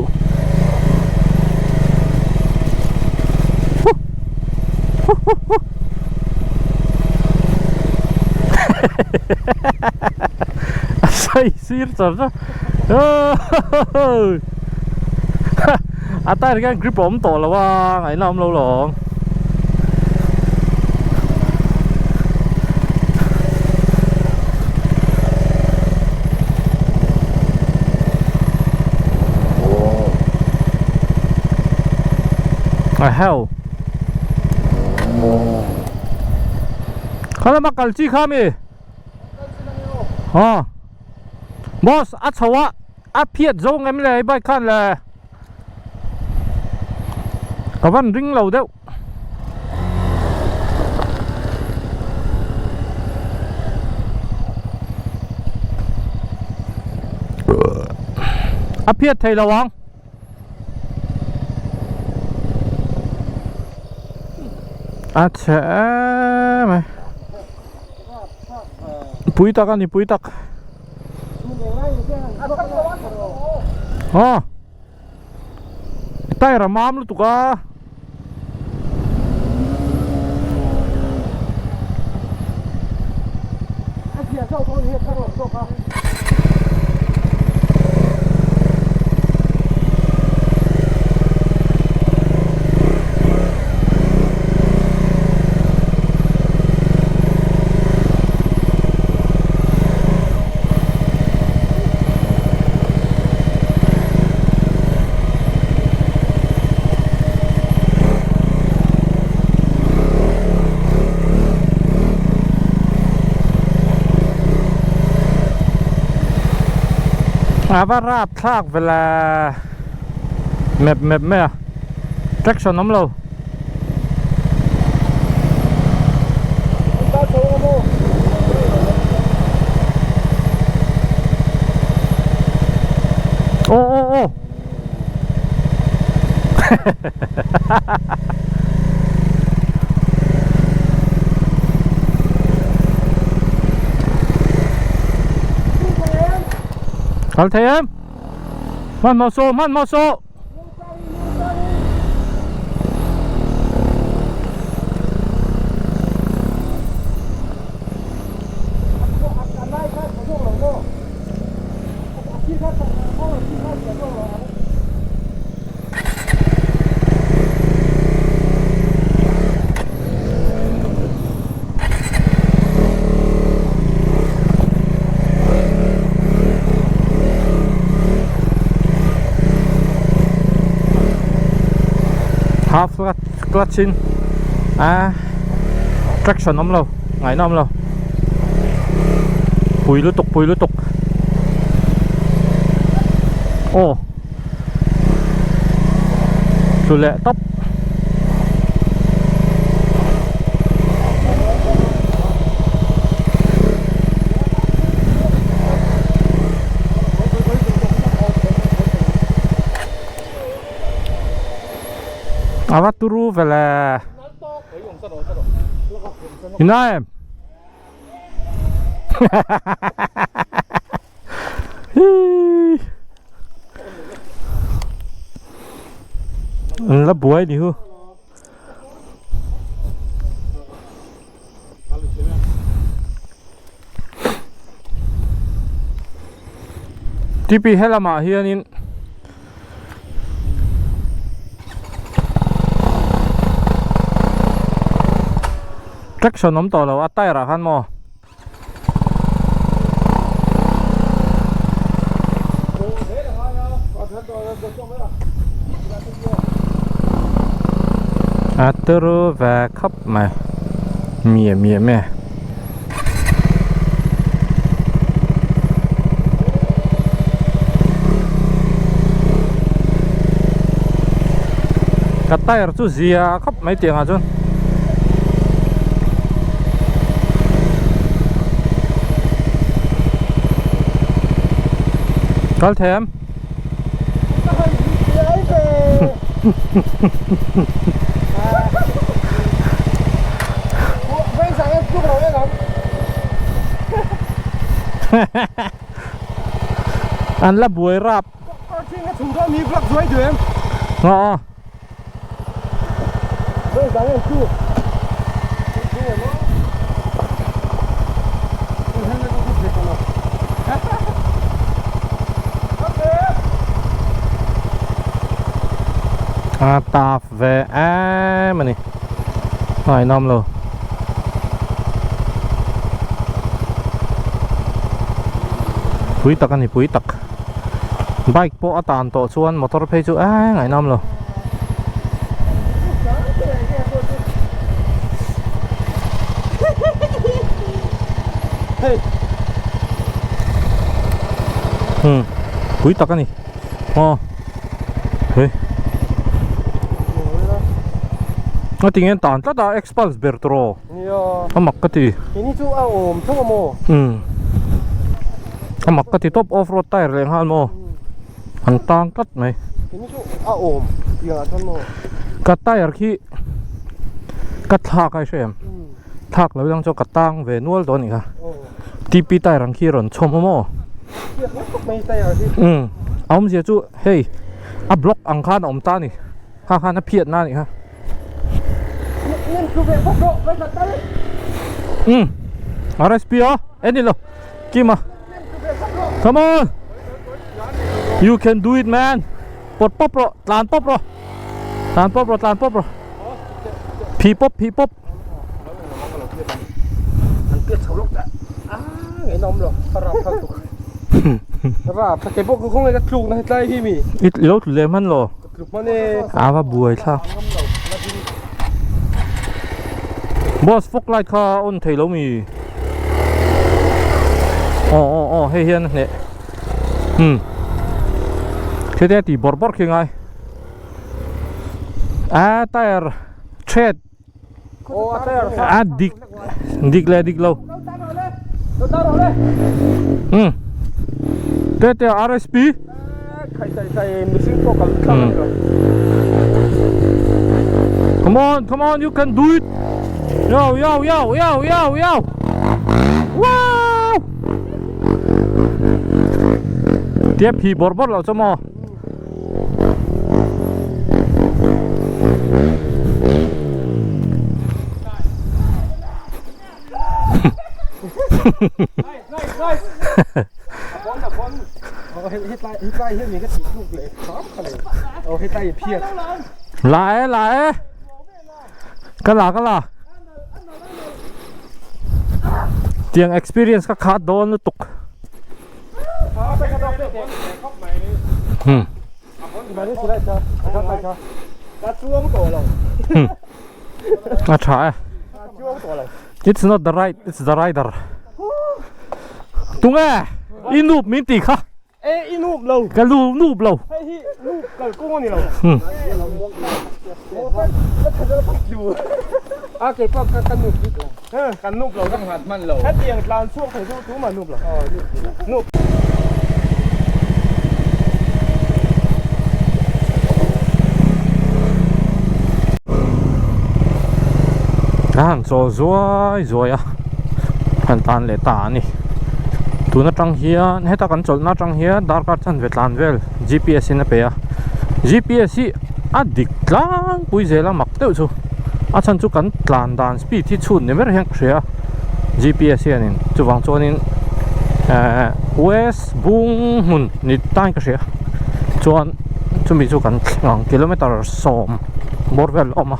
ใส่ซีร์สับซะใต้ที่การกริปผมต่อแล้วว่าไงน้องเราหรอhell kalau makan sih kami bos acawa apiat zong em le bai kan le kawan ring lau deu apiat thầy lawang mày bụi tắc anh bụi tắc tay ra mam lu tuka ว่าราบทากเวลาแมปไม่อะ traction น้ำเราโอ้Altem, man mau so. Half clutch in traction น้ำเราไงน้ำเราปุ๋ยรู้ตกโอ้สุดแหละต๊อปApa turu vela? Inaem. Là buổi đi hư. Tipi hela ma hianin traction น้ำต่อเราอัดใต้ราคันมออัดเตอร์แวร์คับมาเมียแม่กัดใต้รถเสียคับไม่เตียงอ่ะจนCó thêm Anh là buổi rap Chúng ta mi vlog dưới tụi em. Đây sáng em chưa. Tạp về mà nè hỏi năm rồi Pui tak anh pui tak bike po atan to chuan motor phe chu ngày năm rồi pui tak anh hey Nó tiếng anh tàn tất đã expulse bertro Nó mặc cái gì Ini tu om tu mo Nó mặc cái gì top off-road tire lên hal mo Hắn tang tất mày Ini tu om Ya tan mo Cái tire khi Cái thác ai xem Thác là đang cho cái tang về nuôi đó nè TP tire rằng khi rồi chôm mo Mấy tay à đi Ông gì chú Hey A block ang khan om ta nè Ha ha nó phiệt na nè ha RSP any lo Kima Come on You can do it man Pop pop ro Tlan pop ro Pi pop Anh biết xấu lốc đã Ngày nóng rồi Rạp thằng tục Rạp cái bộ không này cái trục này tay hi mì Ít lốt lên hắn lo Trục mà nè Và buổi sao Boss fog light car on thấy lâu mì hey hiền nè thế thế thì bor bor khi ngay tire tread dik lâu thế thế RSP come on you can do it yo wow tiếp thì bor bor lâu cho mò lại cái là tiếng experience các khát đó nó tục try it's not the right it's the rider tung inup minti kha inup lâu cái nup lâu inup cái con này lâu cái phật cái nup lâu đang hạt man lâu hết tiền làm suốt phải suốt mà nup lâu nup han so rồi han tan le ta ni tu na tang hian heta kan chol na tang hian dar kar chan vetlan vel GPS in a pe GPS hi a dik tlang pui zela mak teu chu a chan chu kan tlan dan speed thi chun ne mer heng khria GPS hianin chuwang chonin west bung mun ni tai ka khria chuan chumi chu kan ngang kilometer som borvel oma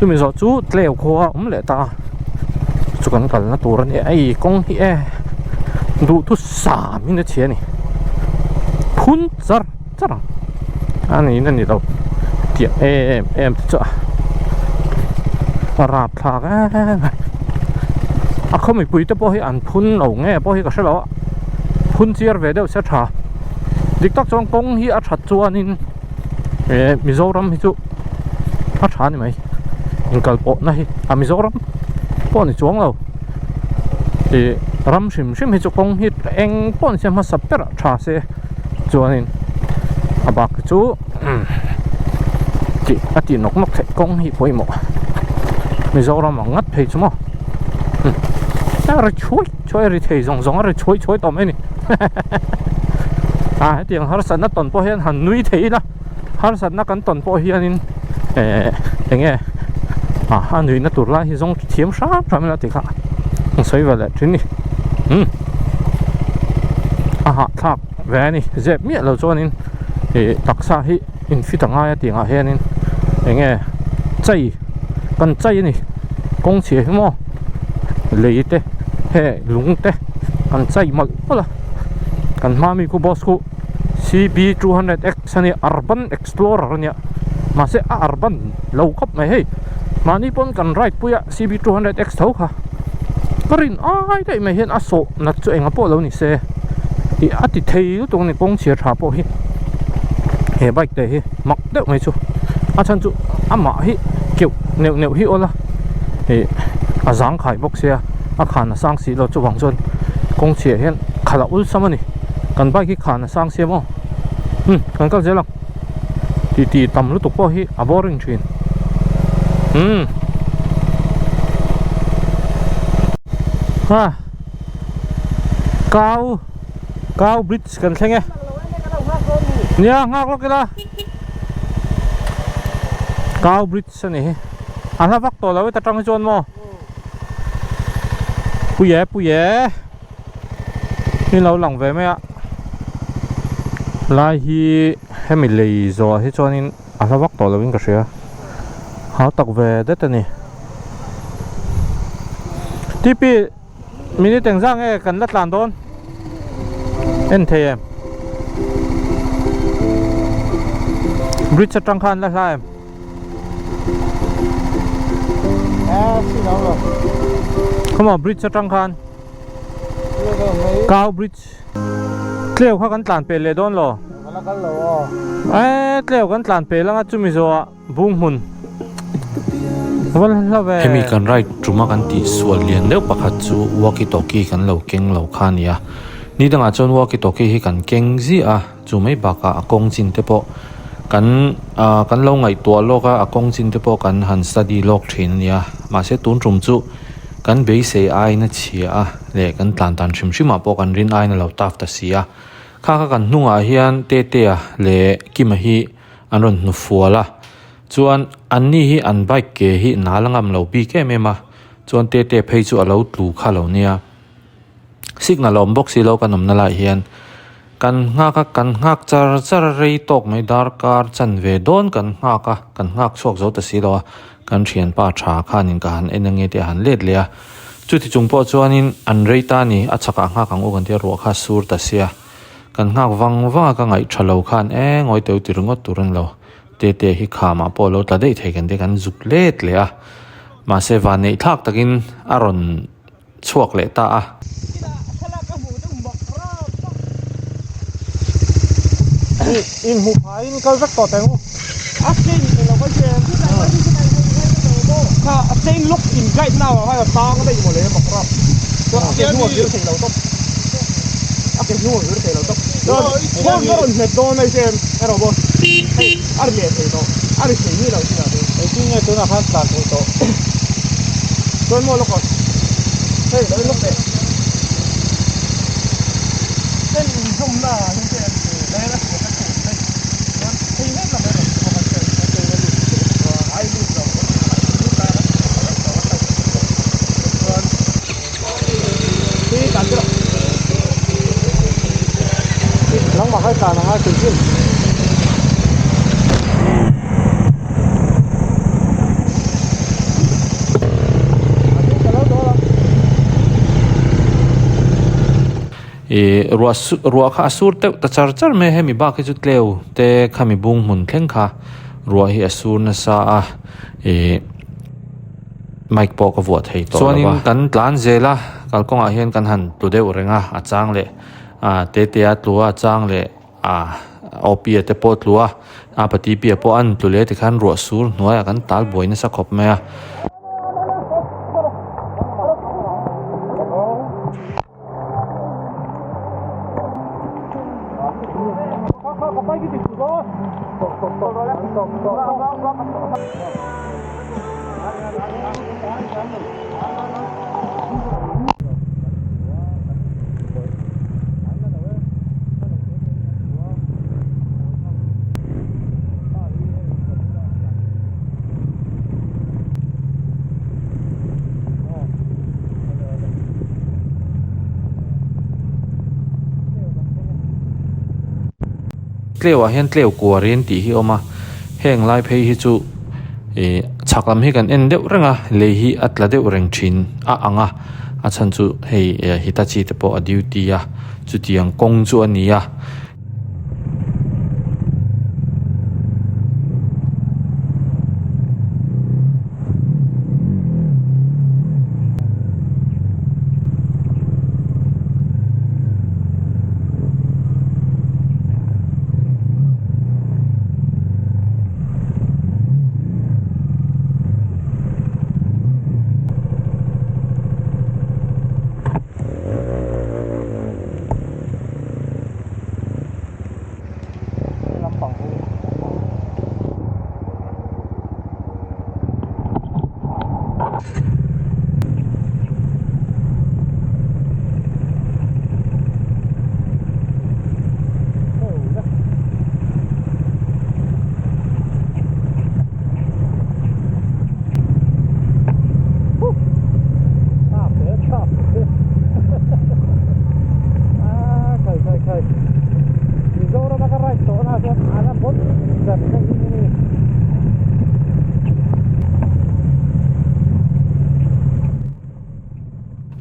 chumi zo chu tleu kho le ta chu kan kal na tur ani ai kong hi đủ thu xả mình cái chuyện này phun zar zar anh này đâu tiệt em cho rạp thạc không phải bùi tới bao hi ăn phun ẩu nghe bao hi cái sao đó phun chia về đâu sẽ trả địch tắc trong công hi chặt chuan nên Mizoram hi chú trả này mày cái bộ này Mizoram bộ này chuông đâu thì ram sim hi chu kong hi eng pon sem ha sapper tha se chuanin abak chu ti ati nok the kong hi poimo Mizoram ngat phei chumo ta ra chui ri thei zong ra chui to mai ni tiang har san na ton po hian han nui thei na har san na kan ton po hianin enge han nui na tur la hi zong thiam sha pram la ti kha soi vào lại trên đi thạc về này dẹp miệng là cho nên để đặc xa hi in phi thằng ai tiếng à hen nên nghe chay cần chay này công chế mà lấy thế hệ lúng thế cần chay mà là cần mami của boss của CB200X này Urban Explorer này mà sẽ Urban lâu cấp mày hey mà ni pon cần ride puya CB200X thấu hả karin ai dai mai hian aso na chu enga po lo ni se ti ati thei lu tong ni kong chia tha po hi he bike te hi mak deuh mai chu a chan chu ama hi kiu neu hi ola he azang khai bok sia a khan sang si lo chu wang chon kong chia hian khala ul samani kan bike hi khan sang sia mo kan kal zela ti tam lu tu po hi a boring thin cao bridge cần xem nghe nha ngạc lo kila cao bridge này là vắt to là ta trong cái chôn mo pui ye ni lâu lòng về mấy ạ lai hi hay mình lì rồi thế cho nên là vắt to là bên cái gì háo tộc về đấy này tipi mình tiếng Giang nghe cần đất làm thôi anh thấy em bridge trăng khan là sao em không mà bridge trăng khan cao bridge clear khoa cần tàn bể lệ đón lo tleo kan tlan pe langa chumi zo bung hun wal la ve hemi kan right truma kan ti sual lian deuh pakhat chu walkie talkie kan lo keng lo kha nia ni danga chon walkie talkie hi kan keng zi a chu mai baka akong chin te po kan lo ngai tua loka akong chin te po kan han study lok thin nia ma se tun rum chu kan be se ai na chia a le kan tlan tan shim shima po kan rin ai na lo taf ta sia kha kan hnunga hian te a le kima hi anon nu fuala chuan anni hi an bike ke hi nalangam lo bi ke mema chuan te phei chu alo tlu kha lo nia signal om box lo kanom na lai hian kan ngak char rei tok mai dar kar chan ve don kan ngak chok zo ta si lo kan thian pa tha khanin ka han enange te han let le a chuti chungpo chuanin an rei ta ni achaka ngak ang ogan te ro kha sur ta sia kan ngak wang ka ngai thalo khan ngoi teu tirngot turan lo te hi khama polo ta dei thei kan de kan zuk let le a ma se van nei thak takin aron chuak le ta a in hu phai in kal rak to teng Asin lo ko je ka asin look in guide now ha ta nga dei mo le ma krap to asin nu ge thei lo to asin nu ge thei lo to ko ron ne do na sem ero bo ar me thei to ar thei ni lo ti na ai ti nge to na khan tlan to to mo lo ko hey lo lo pe en zum na ni se le na ko ka tu nei hey ne la me ro ko ka se ai lu lo lang ma khai ta na ha tin tin ruwa kha asur te ta char me hemi ba ke chu tleu te khami bung mun thleng kha ruwa hi asur na sa a mike po ka vuat thei to chuanin kan tlan zela kalkonga hian kan han tu deuh renga a chang le te a tlua chang le opia te po tlua pati pia po an tlule te khan ruwa sur hnuai kan tal boina sa khop me a tleu hian tleu kuarin ti hi oma heng lai phei hi chu chaklam hi kan en deuh renga le hi atla deuh reng thin anga a chan chu hei hitachi te po a duty a chu tiang kong chu ania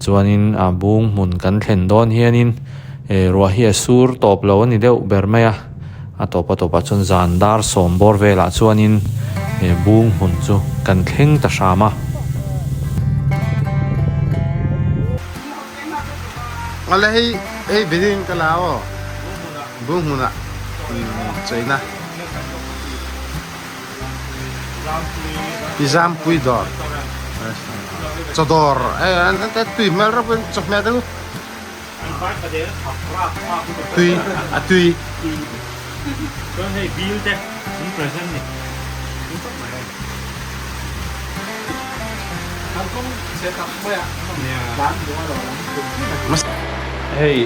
chuanin bung mun kan thlen don hianin ruwa hi asur top lo ani deuh ber mai a topa chun zandar sombor vela chuanin bung mun chu kan thleng ta shama ale hey bidin ka lao bung mun chơi na Izam pui dor Chodor anh tùy mà ra bên chọc mẹ đâu tùy tùy Hey,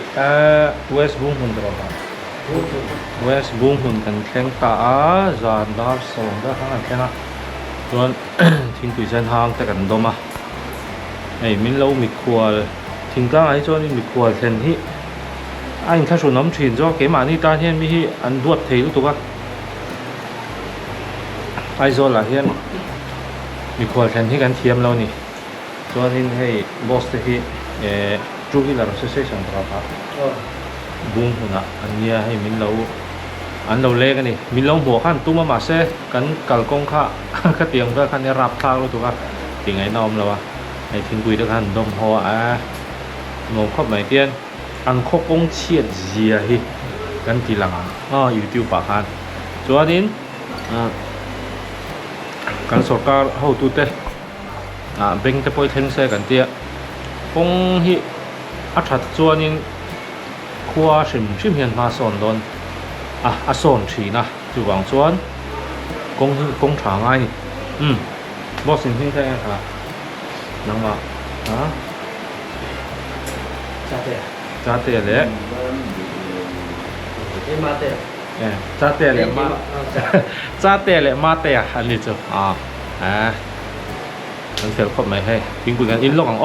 West Boom Hun berapa? West Boom Hun kan keng ta zan dar song dah kan kena. Tuan ting tui sen hang tak kan doma. Hey, min lau mi kual ting kang ai tuan mi kual ten hi. Anh thay số nắm chuyển cho cái mà ni ta hiện mi hi ăn duat thấy lúc đó. Ai zo là hiện mi kual ten hi kan thiam lau ni. Tuan hin hey boss te hi chú hi là association berapa? Bung huna ania hay min lau an lau le kan ni min lau bo kan tu ma se kan kal kong kha ka tiang ka kan rap tha lu tu ka ting ai nom lawa ai thing pui được han dom ho a ngom khop mai tian an khop kong chiat zia hi kan ti lang YouTube pa han chuanin kan sarkar ho tu te bank te poi theng se kan tia kong hi a that chuanin khua sim hian ma son don a son thi na chu wang chuan kong tha ngai ni boss in hing thang ha nang ma cha te le cha te le ma cha te le ma te anh đi chu anh sẽ khóc mày hay kinh quỷกันin lốc ang